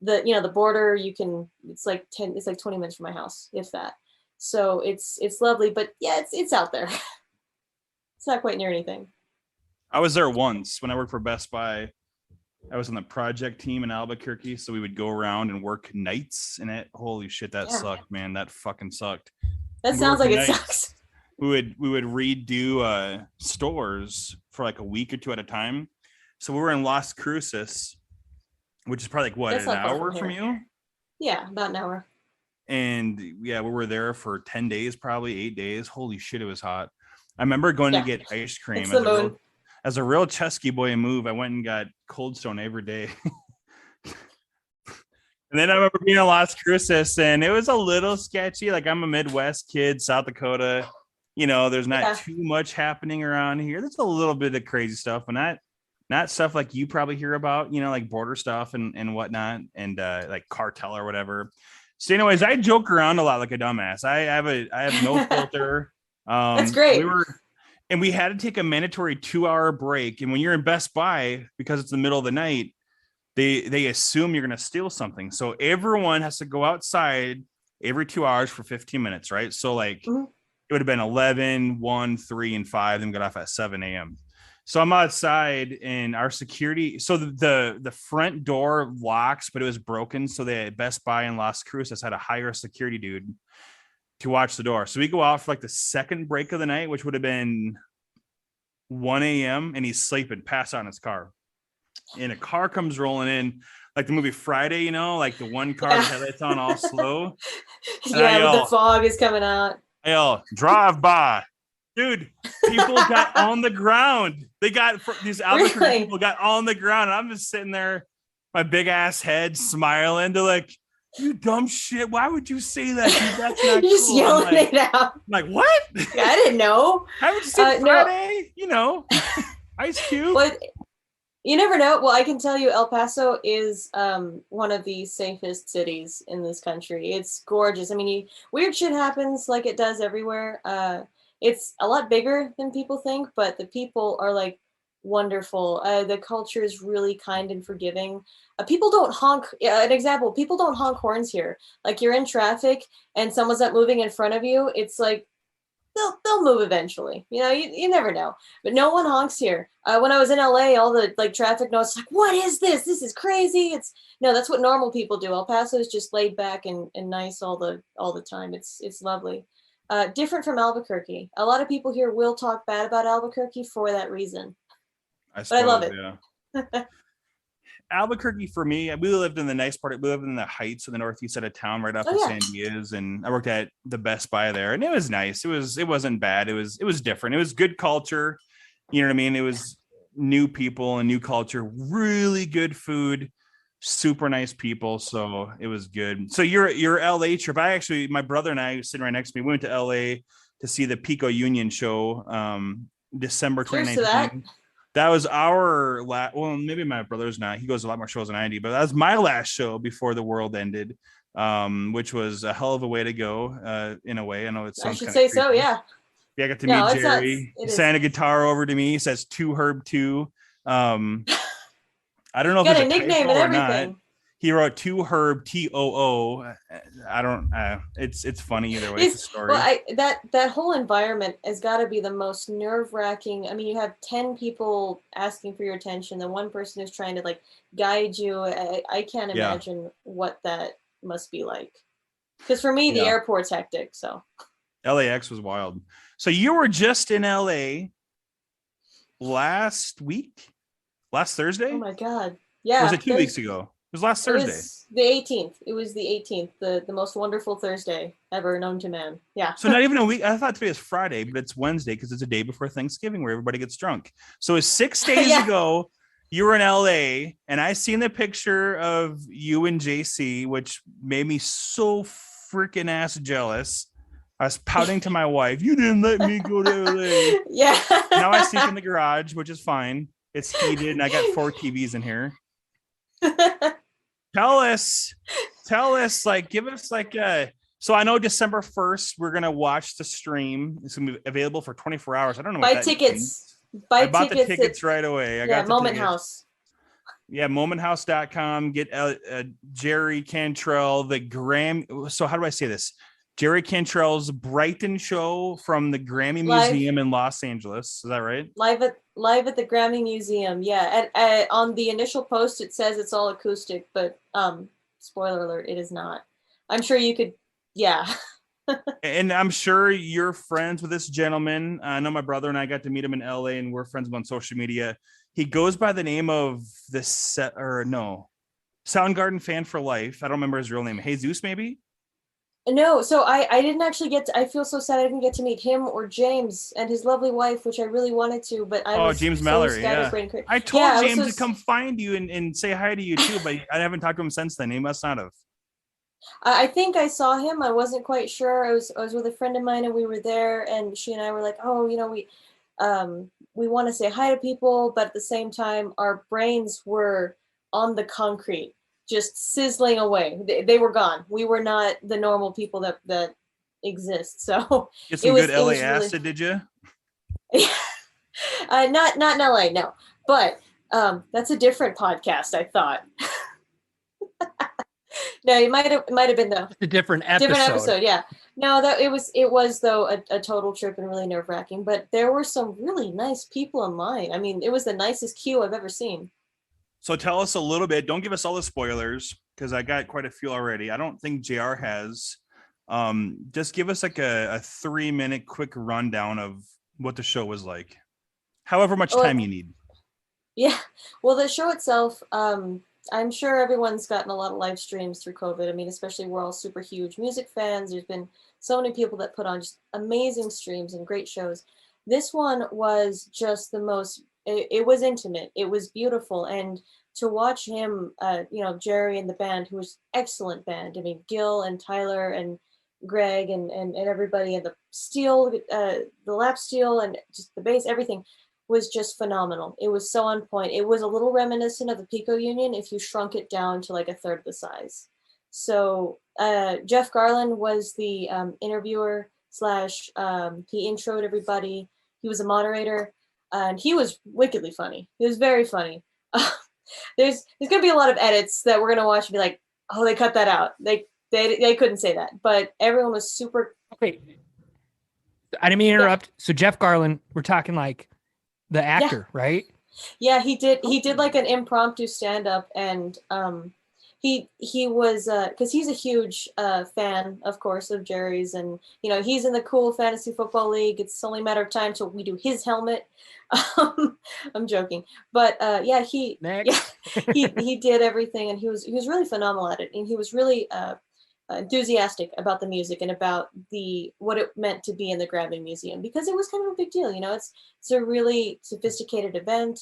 the border. It's like 20 minutes from my house, if that. So it's lovely, but it's out there. It's not quite near anything. I was there once when I worked for Best Buy. I was on the project team in Albuquerque, so we would go around and work nights, and holy shit, that sucked, man. That fucking sucked. That sounds like it sucks. We would redo stores for like a week or two at a time. So we were in Las Cruces, which is probably like an hour from you? Yeah, about an hour. And we were there for 10 days, probably 8 days. Holy shit, it was hot. I remember going to get ice cream. As a real Chusky boy move, I went and got Cold Stone every day. And then I remember being in Las Cruces, and it was a little sketchy. Like, I'm a Midwest kid, South Dakota. There's not too much happening around here. There's a little bit of crazy stuff, but not stuff like you probably hear about, like border stuff and whatnot, and like cartel or whatever. So anyways, I joke around a lot like a dumbass. I have no filter. That's great. We had to take a mandatory 2-hour break. And when you're in Best Buy, because it's the middle of the night, they assume you're going to steal something. So everyone has to go outside every 2 hours for 15 minutes, right? So like it would have been 11, 1, 3, and 5, then got off at 7 a.m. So I'm outside and our security. So the front door locks, but it was broken. So the Best Buy in Las Cruces had to hire a security dude to watch the door. So we go out for like the second break of the night, which would have been 1 a.m. and he's sleeping, passed out in his car. And a car comes rolling in, like the movie Friday, you know, like the one car with headlights on all slow. Yeah, the fog is coming out. I yell, drive by. Dude, people got on the ground. They got these Albuquerque people got on the ground. And I'm just sitting there, my big ass head smiling. They're like, you dumb shit. Why would you say that? Dude, that's not You're just cool. yelling it out. I'm like, what? Yeah, I didn't know. Haven't you seen Friday? No. You know, Ice Cube. But you never know. Well, I can tell you El Paso is one of the safest cities in this country. It's gorgeous. I mean, weird shit happens like it does everywhere. It's a lot bigger than people think, but the people are like wonderful. The culture is really kind and forgiving. People don't honk. An example, people don't honk horns here. Like you're in traffic and someone's not moving in front of you. It's like, they'll move eventually. You know, you never know. But no one honks here. When I was in LA, all the like traffic noise, like, what is this? This is crazy. That's what normal people do. El Paso is just laid back and nice all the time. It's lovely. Different from Albuquerque. A lot of people here will talk bad about Albuquerque for that reason. But I love it. Yeah. Albuquerque for me, we lived in the nice part. We lived in the Heights of the northeast side of town, right off of San Diego, and I worked at the Best Buy there, and it was nice. It wasn't bad. It was different. It was good culture. You know what I mean? It was new people and new culture, really good food, super nice people. So it was good. So your LA trip. My brother and I sitting right next to me, we went to LA to see the Pico Union show, December 2019. That was our last. Well, maybe my brother's not. He goes to a lot more shows than I do, but that was my last show before the world ended, which was a hell of a way to go. In a way, I know it's. I should say so. Yeah. Yeah, I got to meet Jerry. He signed a guitar over to me. He says "To Herb 2." I don't know if got it's a nickname and everything. Not. He wrote "To Herb TOO." I don't. It's funny either way. It's a story. Well, that whole environment has got to be the most nerve-wracking. I mean, you have 10 people asking for your attention, then one person who's trying to like guide you. I can't imagine what that must be like. Because for me, the airport's hectic. So LAX was wild. So you were just in LA last Thursday? Oh my God! Yeah. Or was it 2 weeks ago? It was last Thursday. It was the 18th, the most wonderful Thursday ever known to man. Yeah. So not even a week. I thought today was Friday, but it's Wednesday because it's a day before Thanksgiving where everybody gets drunk. So it's 6 days ago. You were in LA, and I seen the picture of you and JC, which made me so freaking ass jealous. I was pouting to my wife. You didn't let me go to LA. Yeah. Now I sleep in the garage, which is fine. It's heated, and I got 4 TVs in here. Tell us, like, give us like so I know December 1st, we're going to watch the stream. It's going to be available for 24 hours. I don't know. Buy tickets. I bought the tickets right away. I got the Moment tickets. House. Yeah, momenthouse.com. Get Jerry Cantrell, the Grammy. So how do I say this? Jerry Cantrell's Brighton show from the Grammy Museum in Los Angeles. Is that right? Live at the Grammy Museum. Yeah. On the initial post, it says it's all acoustic, but spoiler alert, it is not. I'm sure you could. Yeah. And I'm sure you're friends with this gentleman. I know my brother and I got to meet him in LA, and we're friends on social media. He goes by the name of Soundgarden fan for life. I don't remember his real name. Jesus, maybe? No, so I didn't actually I feel so sad I didn't get to meet him or James and his lovely wife, which I really wanted to, but I was James so Mallory, scatterbrained. I told James to come find you and say hi to you too, but I haven't talked to him since then. He must not have. I think I saw him. I wasn't quite sure. I was with a friend of mine and we were there, and she and I were like, oh, we want to say hi to people, but at the same time, our brains were on the concrete, just sizzling away. They were gone. We were not the normal people that exist. So get some good LA acid, did you? not in LA, no. But That's a different podcast, I thought. No, it might have been the It's a different episode. different episode. Yeah. No, that it was though a total trip and really nerve wracking. But there were some really nice people in line. I mean, it was the nicest queue I've ever seen. So tell us a little bit. Don't give us all the spoilers because I got quite a few already. I don't think JR has. Just give us like a 3-minute quick rundown of what the show was like. However much time you need. Yeah. Well, the show itself, I'm sure everyone's gotten a lot of live streams through COVID. I mean, especially we're all super huge music fans. There's been so many people that put on just amazing streams and great shows. This one was just the most, it was intimate. It was beautiful. And to watch him, Jerry and the band, who was excellent band. I mean, Gil and Tyler and Greg and everybody, and the steel, the lap steel and just the bass, everything was just phenomenal. It was so on point. It was a little reminiscent of the Pico Union if you shrunk it down to like a third of the size. So Jeff Garland was the interviewer / he introed everybody. He was a moderator, and he was wickedly funny. He was very funny. There's gonna be a lot of edits that we're gonna watch and be like, oh, they cut that out. They couldn't say that, but everyone was super. Okay, I didn't mean to interrupt. Yeah. So Jeff Garland, we're talking like the actor, right? Yeah, he did like an impromptu stand-up, and he was because he's a huge fan, of course, of Jerry's, and he's in the cool fantasy football league. It's only a matter of time till we do his helmet. I'm joking, but he did everything, and he was really phenomenal at it, and he was really enthusiastic about the music and about what it meant to be in the Grammy Museum, because it was kind of a big deal. It's a really sophisticated event,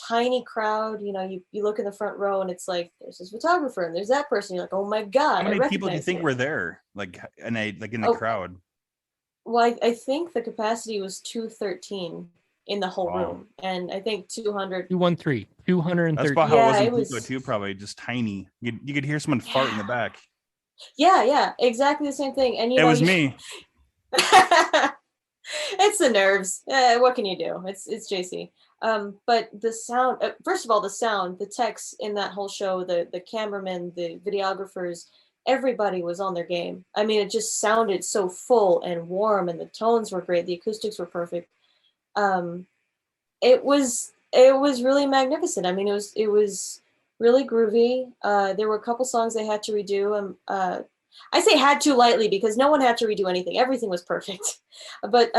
tiny crowd. You look in the front row and it's like there's this photographer and there's that person. You're like, oh my god! How many people do you think were there? Like in the crowd? Well, I think the capacity was 213 in the whole room, and I think 200. 213. 230. That's about how it was in Pico too. Probably just tiny. You could hear someone fart in the back. Yeah, exactly the same thing. And it was me. It's the nerves. What can you do? It's JC. But the sound. First of all, the sound, the techs in that whole show, the cameramen, the videographers, everybody was on their game. I mean, it just sounded so full and warm, and the tones were great. The acoustics were perfect. It was really magnificent. I mean, it was really groovy. There were a couple songs they had to redo. I say had to lightly because no one had to redo anything. Everything was perfect. But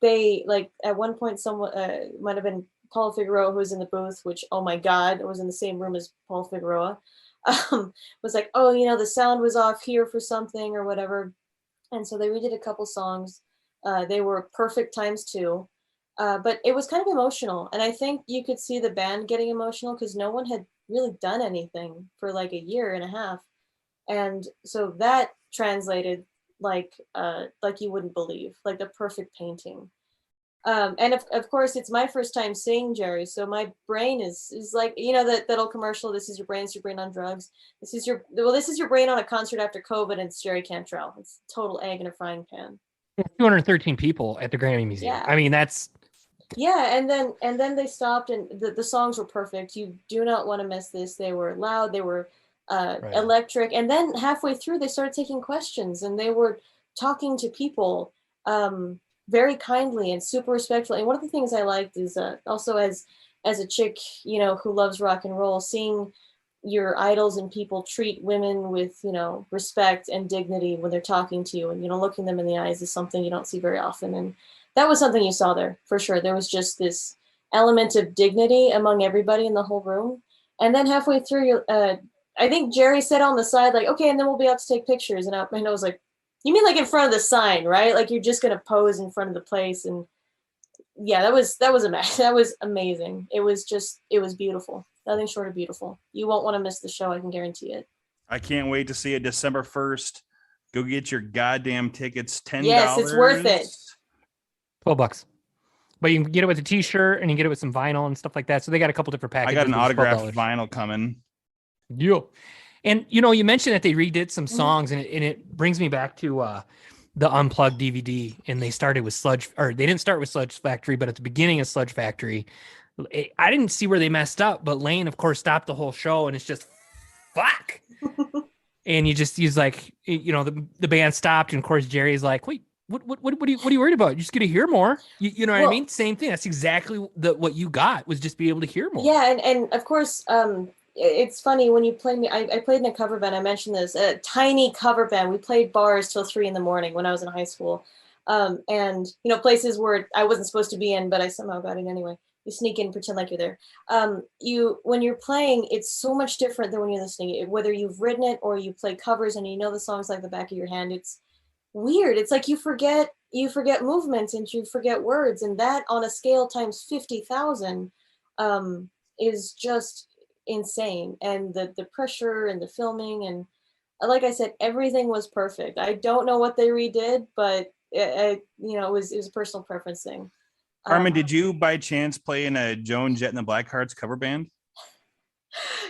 they, like, at one point, someone might have been Paul Figueroa, who was in the booth, which, oh my God, was in the same room as Paul Figueroa, was like, oh, the sound was off here for something or whatever. And so they redid a couple songs. They were perfect ×2. But it was kind of emotional. And I think you could see the band getting emotional because no one had really done anything for like a year and a half. And so that translated like you wouldn't believe, like the perfect painting. And of course, it's my first time seeing Jerry. So my brain is like, that old commercial, this is your brain, it's your brain on drugs. This is your brain on a concert after COVID, and it's Jerry Cantrell. It's total egg in a frying pan. 213 people at the Grammy Museum. Yeah. I mean, that's. Yeah, and then they stopped, and the songs were perfect. You do not want to miss this. They were loud, they were electric, and then halfway through they started taking questions, and they were talking to people very kindly and super respectful. And one of the things I liked is also as a chick, who loves rock and roll, seeing your idols and people treat women with respect and dignity when they're talking to you, and looking them in the eyes is something you don't see very often. And that was something you saw there for sure. There was just this element of dignity among everybody in the whole room. And then halfway through, I think Jerry said on the side, like, okay, and then we'll be able to take pictures. And I was like, you mean like in front of the sign, right? Like you're just going to pose in front of the place. And yeah, that was amazing. It was beautiful. Nothing short of beautiful. You won't want to miss the show. I can guarantee it. I can't wait to see it December 1st. Go get your goddamn tickets. $10. Yes, it's worth it. $12, but you can get it with a t-shirt and you get it with some vinyl and stuff like that. So they got a couple different packages. I got an autographed vinyl coming. Yeah. And you mentioned that they redid some songs, and it brings me back to the Unplugged DVD. And they started with they didn't start with Sludge Factory, but at the beginning of Sludge Factory, I didn't see where they messed up, but Lane, of course, stopped the whole show, and it's just fuck. And he's like, the band stopped, and of course Jerry's like, wait, what are you worried about? You're just gonna hear more. You know what I mean? Same thing. That's exactly what you got, was just be able to hear more. Yeah, and of course, it's funny when you play me. I played in a cover band. I mentioned this, a tiny cover band. We played bars till 3 a.m. when I was in high school, and places where I wasn't supposed to be in, but I somehow got in anyway. You sneak in, pretend like you're there. When you're playing, it's so much different than when you're listening. Whether you've written it or you play covers and you know the songs like the back of your hand, it's weird. It's like you forget movements and you forget words, and that on a scale times 50,000 is just insane. And the pressure and the filming, and like I said, everything was perfect. I don't know what they redid, but it was a personal preference thing. Karmann, did you by chance play in a Joan Jett and the Blackhearts cover band?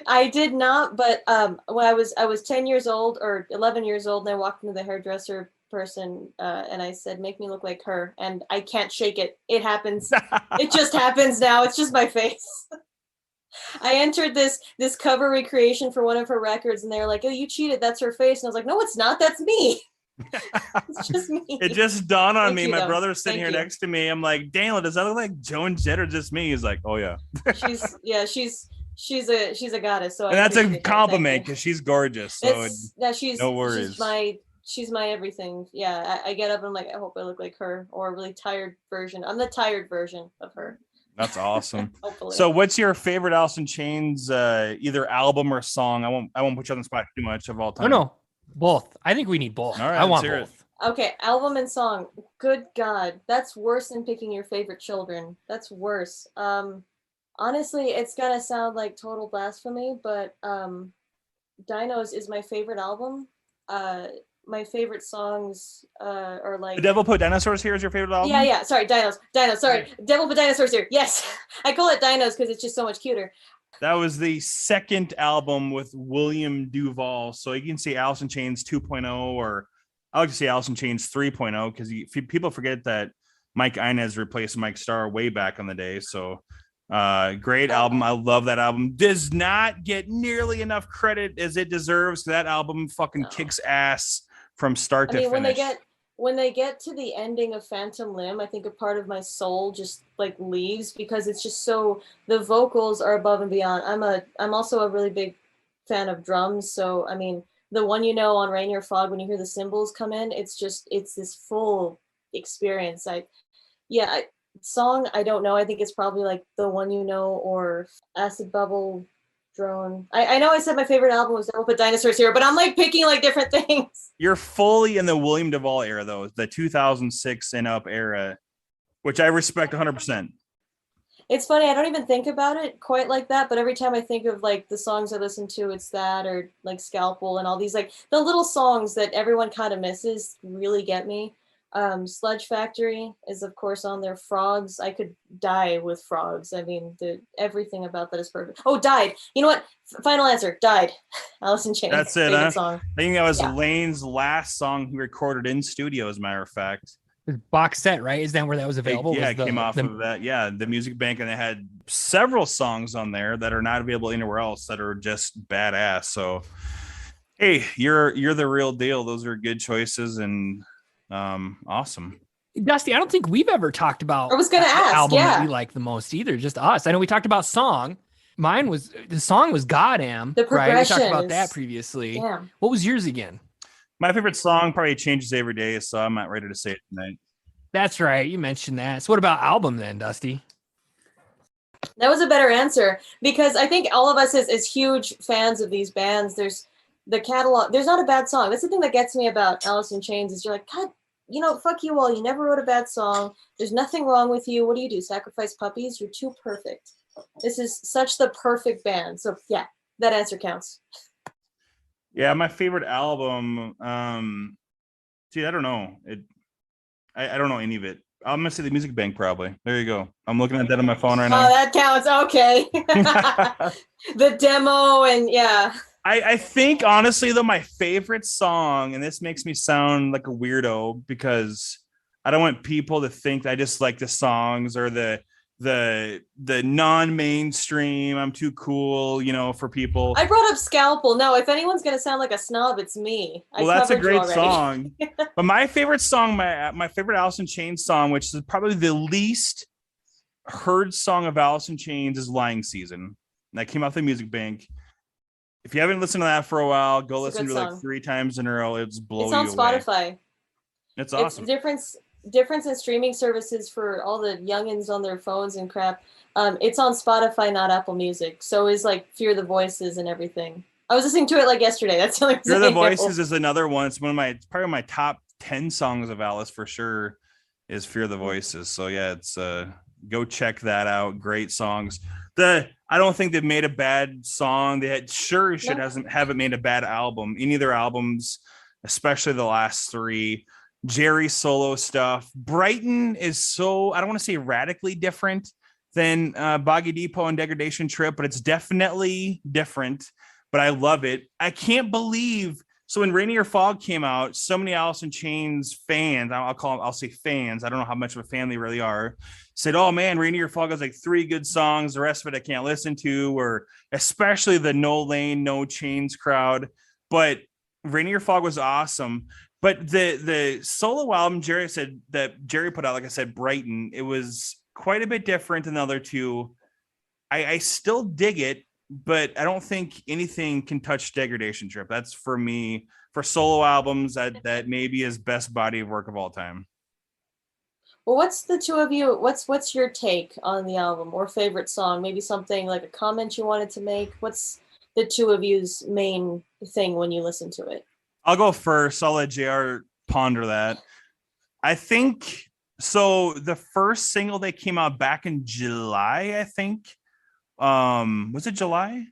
I did not, but when I was 10 years old or 11 years old, and I walked into the hairdresser person and I said, make me look like her, and I can't shake it. It happens. It just happens now. It's just my face. I entered this cover recreation for one of her records, and they're like, oh, you cheated. That's her face. And I was like, no, it's not. That's me. It's just me. It just dawned on me. You, my though. brother's sitting Thank here you. next to me. I'm like, Daniel, does that look like Joan Jett or just me? He's like, oh yeah. She's a goddess. So And I that's a appreciate that. compliment because she's gorgeous. So no worries. She's my everything. Yeah, I get up and I'm like, I hope I look like her, or a really tired version. I'm the tired version of her. That's awesome. Hopefully. So what's your favorite Alice in Chains either album or song? I won't put you on the spot too much of all time. No, both. I think we need both. All right, I want let's hear both. Okay, album and song. Good God, that's worse than picking your favorite children. That's worse. Honestly, it's gonna sound like total blasphemy, but Dinos is my favorite album. My favorite songs are like The Devil Put Dinosaurs Here is your favorite album? Yeah. Sorry, Dinos. Sorry, Devil Put Dinosaurs Here. Yes, I call it Dinos because it's just so much cuter. That was the second album with William Duvall. So you can see Alice in Chains 2.0, or I like to say Alice in Chains 3.0, because people forget that Mike Inez replaced Mike Starr way back on the day. So great album. I love that album. Does not get nearly enough credit as it deserves. That album fucking kicks ass from start to finish. When they get to the ending of Phantom Limb, I think a part of my soul just like leaves, because it's just so, the vocals are above and beyond. I'm also a really big fan of drums. So, I mean, the one, on Rain or Fog, when you hear the cymbals come in, it's this full experience. Song, I don't know. I think it's probably like The One or Acid Bubble Drone. I know I said my favorite album was Devil Put Dinosaurs Here, but I'm like picking like different things. You're fully in the William Duvall era, though, the 2006 and up era, which I respect 100%. It's funny, I don't even think about it quite like that, but every time I think of like the songs I listen to, it's that, or like Scalpel and all these, like the little songs that everyone kind of misses really get me. Sludge Factory is of course on there. Frogs, I could die with Frogs. I mean, everything about that is perfect. Oh, Died. You know what? Final answer, Died. Alice in Chains. That's it, huh? Song. I think that was Lane's last song he recorded in studio, as a matter of fact. Box set, right? Is that where that was available? Yeah, it came off of that. Yeah, the Music Bank, and they had several songs on there that are not available anywhere else that are just badass. So, hey, you're the real deal. Those are good choices and awesome. Dusty, I don't think we've ever talked about I was gonna ask, album yeah. that we like the most either. Just us. I know we talked about song. Mine was the song was Goddamn. The right? We talked progression about is- that previously. Yeah. What was yours again? My favorite song probably changes every day, so I'm not ready to say it tonight. That's right. You mentioned that. So what about album then, Dusty? That was a better answer, because I think all of us as huge fans of these bands, there's the catalog. There's not a bad song. That's the thing that gets me about Alice in Chains is you're like, God, fuck you all. You never wrote a bad song. There's nothing wrong with you. What do? Sacrifice puppies? You're too perfect. This is such the perfect band. So yeah, that answer counts. Yeah, my favorite album. I don't know. I don't know any of it. I'm gonna say the Music Bank probably. There you go. I'm looking at that on my phone right Oh, now. that counts. Okay. The demo and yeah. I think honestly though, my favorite song, and this makes me sound like a weirdo because I don't want people to think I just like the songs or the the non-mainstream. I'm too cool, for people. I brought up Scalpel. No, if anyone's gonna sound like a snob, it's me. Well, that's a great song. But my favorite song, my favorite Alice in Chains song, which is probably the least heard song of Alice in Chains, is Lying Season. That came off the Music Bank. If you haven't listened to that for a while, go listen to it like 3 times in a row. It's blow you away. It's on Spotify. It's awesome. It's difference in streaming services for all the youngins on their phones and crap. It's on Spotify, not Apple Music. So is like Fear the Voices and everything. I was listening to it like yesterday. That's the only reason. Fear the Voices is another one. It's probably my top 10 songs of Alice for sure. Is Fear the Voices. So yeah, it's go check that out. Great songs. I don't think they've made a bad song. They haven't made a bad album. Any of their albums, especially the last 3. Jerry solo stuff. Brighton is so, I don't want to say radically different than Boggy Depot and Degradation Trip, but it's definitely different. But I love it. I can't believe. So when Rainier Fog came out, so many Alice in Chains fans, I'll say fans, I don't know how much of a fan they really are, said, oh man, Rainier Fog has like 3 good songs. The rest of it I can't listen to, or especially the No Lane, No Chains crowd. But Rainier Fog was awesome. But the solo album Jerry put out, like I said, Brighton, it was quite a bit different than the other 2. I still dig it, but I don't think anything can touch Degradation Trip. That's for me, for solo albums, that maybe is best body of work of all time. Well, what's the 2 of you? What's your take on the album or favorite song? Maybe something like a comment you wanted to make. What's the 2 of you's main thing when you listen to it? I'll go first. I'll let JR ponder that. I think so. The first single that came out back in July, I think. Was it July?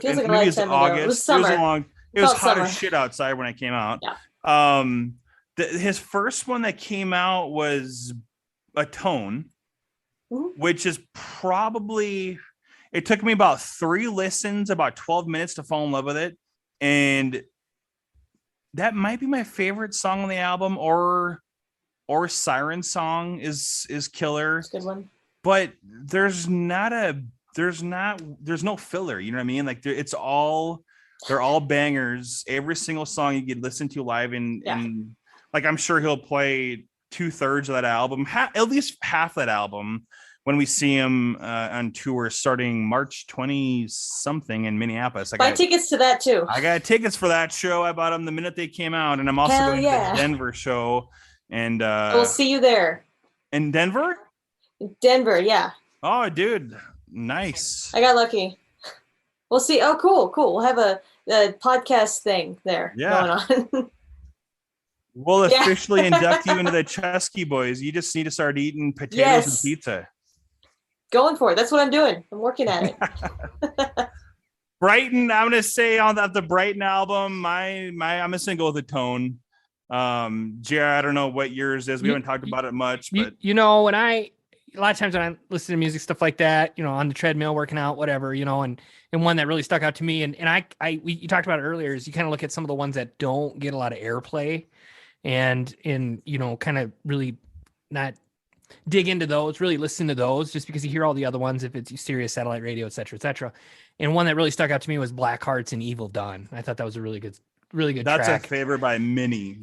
Feels like maybe it's August. Ago. It was summer. It was hot as shit outside when it came out. Yeah. His first one that came out was Atone, which is probably, it took me about 3 listens, about 12 minutes to fall in love with it. And that might be my favorite song on the album, or Siren Song is killer. That's a good one. But there's no filler, you know what I mean? Like they're all bangers. Every single song you could listen to live and like I'm sure he'll play 2/3 of that album, at least half that album when we see him on tour starting March 20 something in Minneapolis. Buy tickets to that too. I got tickets for that show. I bought them the minute they came out, and I'm also going to the Denver show. And we'll see you there. In Denver? Denver, yeah. Oh, dude, nice. I got lucky. We'll see. Oh, cool. We'll have a podcast thing there going on. We'll officially induct you into the Chusky Boys. You just need to start eating potatoes and pizza. Going for it. That's what I'm doing. I'm working at it. Brighton, I'm gonna say on the Brighton album, I'm just gonna go with the tone. Jared, I don't know what yours is. We haven't talked about it much, but when a lot of times when I listen to music, stuff like that, on the treadmill, working out, whatever, and one that really stuck out to me, and you talked about it earlier, is you kind of look at some of the ones that don't get a lot of airplay, and kind of really not dig into those, really listen to those, just because you hear all the other ones, if it's Sirius satellite radio, et cetera, et cetera. And one that really stuck out to me was Black Hearts and Evil Done. I thought that was a really good that's track. A favorite by many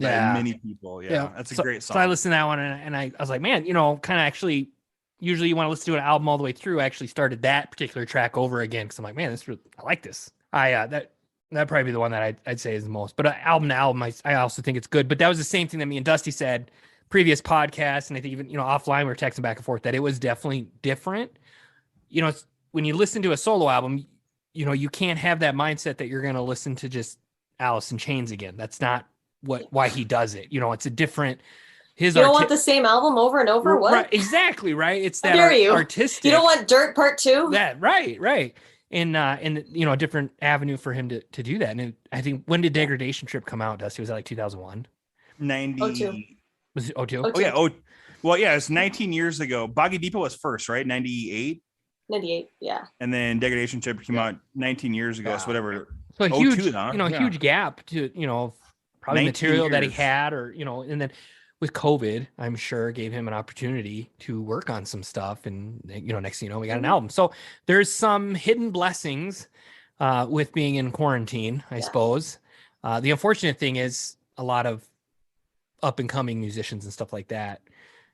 people. Yeah. That's a great song. So I listened to that one and I was like, man, kind of actually, usually you want to listen to an album all the way through. I actually started that particular track over again because I'm like, man, I like this. That'd probably be the one that I'd say is the most. But album to album, I also think it's good. But that was the same thing that me and Dusty said previous podcast, and I think even offline we were texting back and forth, that it was definitely different. When you listen to a solo album, you can't have that mindset that you're going to listen to just Alice in Chains again. That's not why he does it. It's a different. You don't want the same album over and over. What? Right, exactly. Right. It's that artistic. You don't want Dirt Part 2. That right. And a different avenue for him to do that. And I think, when did Degradation Trip come out, Dusty? Was that like 2001? 90. Was it 02? Oh yeah. Well, yeah. It's 19 years ago. Boggy Depot was first, right? 98. 98. Yeah. And then Degradation Trip came out 19 years ago. So whatever. So a huge, huge gap to probably material that he had, or and then with COVID, I'm sure gave him an opportunity to work on some stuff. And, next thing you know, we got an album. So there's some hidden blessings with being in quarantine, I suppose. The unfortunate thing is a lot of up and coming musicians and stuff like that.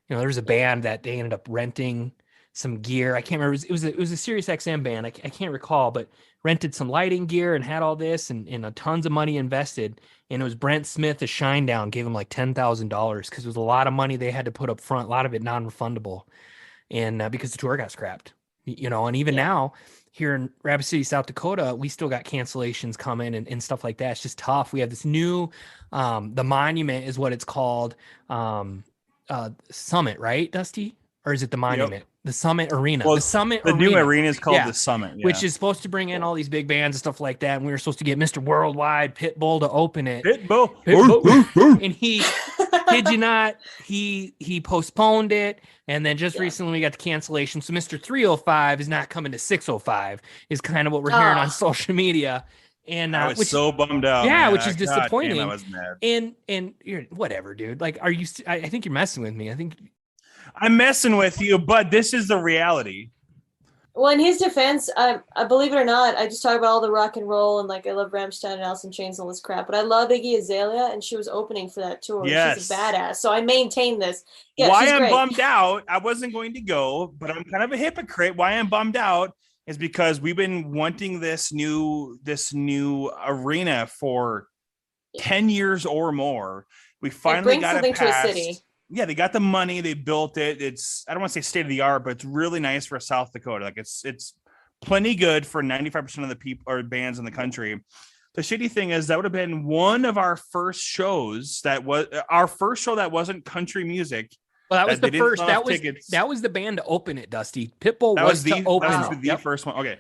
There was a band that they ended up renting some gear. I can't remember. It was a Sirius XM band. I can't recall, but rented some lighting gear and had all this and tons of money invested. And it was Brent Smith of Shinedown gave him like $10,000 because it was a lot of money they had to put up front, a lot of it non-refundable. And because the tour got scrapped, and even now here in Rapid City, South Dakota, we still got cancellations coming and stuff like that. It's just tough. We have this new, the Monument is what it's called. Summit, right, Dusty? Or is it the Monument? Yep. The Summit Arena. Well, the Summit the Arena. new arena is called the Summit, which is supposed to bring in all these big bands and stuff like that. And we were supposed to get Mr. Worldwide, Pitbull to open it. Pitbull. And he, kid you not, he postponed it. And then just recently we got the cancellation. So Mr. 305 is not coming to 605 is kind of what we're hearing on social media. And I was so bummed out. Yeah, man. which is disappointing. Damn, I was mad. And you're whatever, dude. Like, are you? I think you're messing with me. I think I'm messing with you, but this is the reality. Well, in his defense, I believe it or not, I just talk about all the rock and roll and like I love Rammstein and Alice in Chains and all this crap, but I love Iggy Azalea and she was opening for that tour. Yes. She's a badass. So I maintain this. Yeah, Why she's I'm great. bummed out, I wasn't going to go, but I'm kind of a hypocrite. Why I'm bummed out is because we've been wanting this new arena for 10 years or more. We finally got it passed. To a city. Yeah, they got the money, they built it. It's, I don't want to say state of the art, but it's really nice for South Dakota. Like it's plenty good for 95% of the people or bands in the country. The shitty thing is that would have been one of our first shows that wasn't country music. Well, that was the first. That was the band to open it, Dusty. Pitbull was the first one. Okay,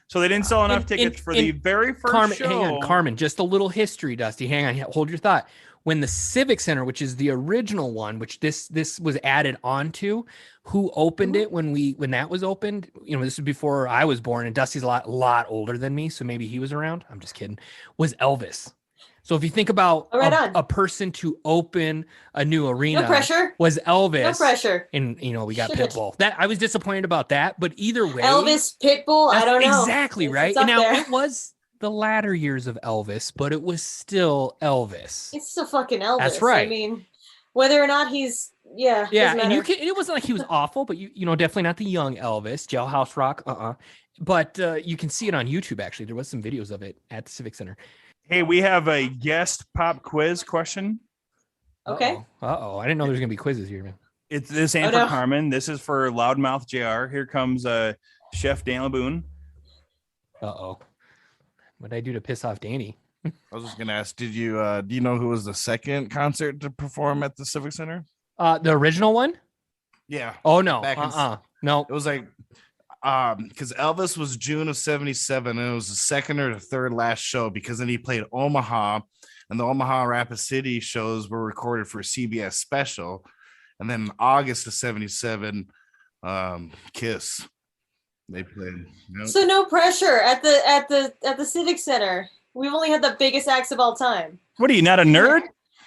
so they didn't sell enough tickets for the very first show. Hang on, Karmann. Just a little history, Dusty. Hang on, hold your thought. When the Civic Center, which is the original one, which this was added onto, who opened it when that was opened? This was before I was born, and Dusty's a lot older than me, so maybe he was around. I'm just kidding. Was Elvis. So if you think about a person to open a new arena, no pressure. Was Elvis. No pressure. And we got Pitbull. That I was disappointed about that, but either way, Elvis, Pitbull, I don't know. Exactly, right? And now it was the latter years of Elvis, but it was still Elvis. It's still fucking Elvis. That's right. I mean, whether or not he's and it wasn't like he was awful, but definitely not the young Elvis, Jailhouse Rock. But you can see it on YouTube. Actually, there was some videos of it at the Civic Center. Hey, we have a guest pop quiz question. Okay. I didn't know there's gonna be quizzes here, man. This ain't for Karmann. This is for Loudmouth JR. Here comes Chef Daniel Boone. What did I do to piss off Danny? I was just gonna ask, do you know who was the second concert to perform at the Civic Center? The original one? Yeah. Oh no. No. It was like because Elvis was June of 77 and it was the second or the third last show because then he played Omaha and the Omaha Rapid City shows were recorded for CBS special. And then in August of 77, Kiss. They played. So no pressure at the Civic Center. We've only had the biggest acts of all time. What are you, not a nerd?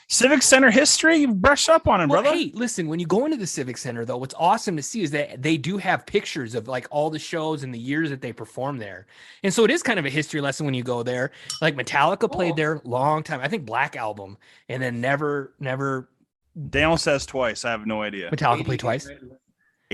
Civic Center history? You brush up on it, brother. Hey, listen, when you go into the Civic Center, though, what's awesome to see is that they do have pictures of like all the shows and the years that they perform there. And so it is kind of a history lesson when you go there. Like Metallica played there long time. I think Black Album, and then never. Daniel says twice. I have no idea. Metallica played twice.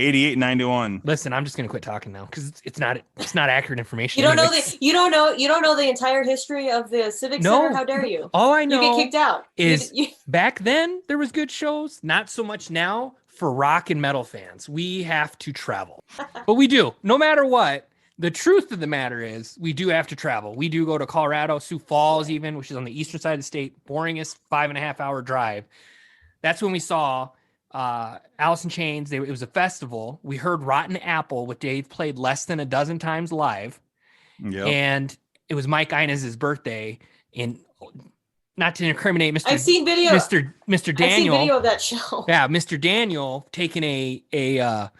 88 and 91. Listen, I'm just gonna quit talking now because it's not accurate information. You don't know the entire history of the Civic Center. How dare you? All I know you get kicked out. Is back then there was good shows, not so much now for rock and metal fans. We have to travel, but we do. No matter what, the truth of the matter is we do have to travel. We do go to Colorado, Sioux Falls, even, which is on the eastern side of the state. Boringest 5.5 hour drive. That's when we saw Alice in Chains. It was a festival. We heard Rotten Apple, which Dave played less than a dozen times live. Yep. And it was Mike Inez's birthday. And not to incriminate Mr. I've seen video. Mr. Daniel. I've seen video of that show. Yeah, Mr. Daniel taking the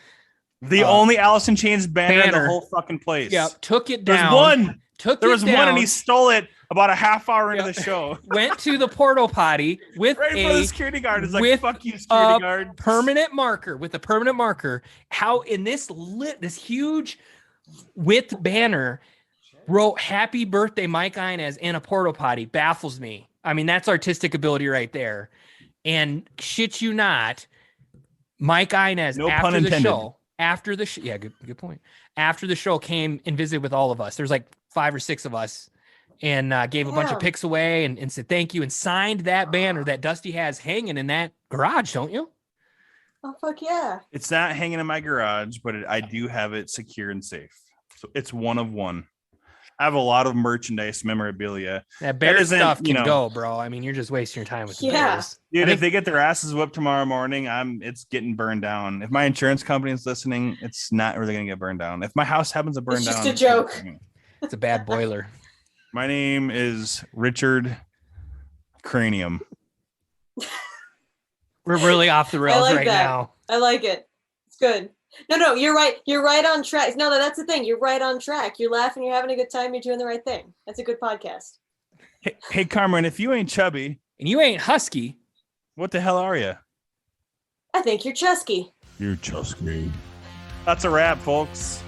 only Alice in Chains banner in the whole fucking place. Yeah, took it down. There's one. took There it was down, one and he stole it about a half hour into the show. went to the porta potty with Right in front of a the security guard. It's like, with fuck you, security a guard. permanent marker with a permanent marker. How in this huge width banner wrote "Happy Birthday, Mike Inez" in a porta potty baffles me. I mean, that's artistic ability right there. And shit you not, Mike Inez No pun after the intended. show, yeah, good point. After the show, came and visited with all of us. There's like 5 or 6 of us, and gave a bunch of Damn. pics away and said thank you and signed that banner that Dusty has hanging in that garage, don't you? Oh fuck yeah! It's not hanging in my garage, but I do have it secure and safe. So it's one of one. I have a lot of merchandise memorabilia. That bear isn't, stuff you can know- go, bro. I mean, you're just wasting your time with the Yeah. bears. Dude, I if they get their asses whipped tomorrow morning, it's getting burned down. If my insurance company is listening, it's not really gonna get burned down. If my house happens to burn It's down, just a joke. It's a bad boiler. My name is Richard Cranium. We're really off the rails like right that. now. I like it. It's good. No, you're right. You're right on track. No, that's the thing. You're right on track. You're laughing. You're having a good time. You're doing the right thing. That's a good podcast. Hey, Karmann, if you ain't chubby, And you ain't husky. what the hell are you? I think you're Chusky. You're Chusky. That's a wrap, folks.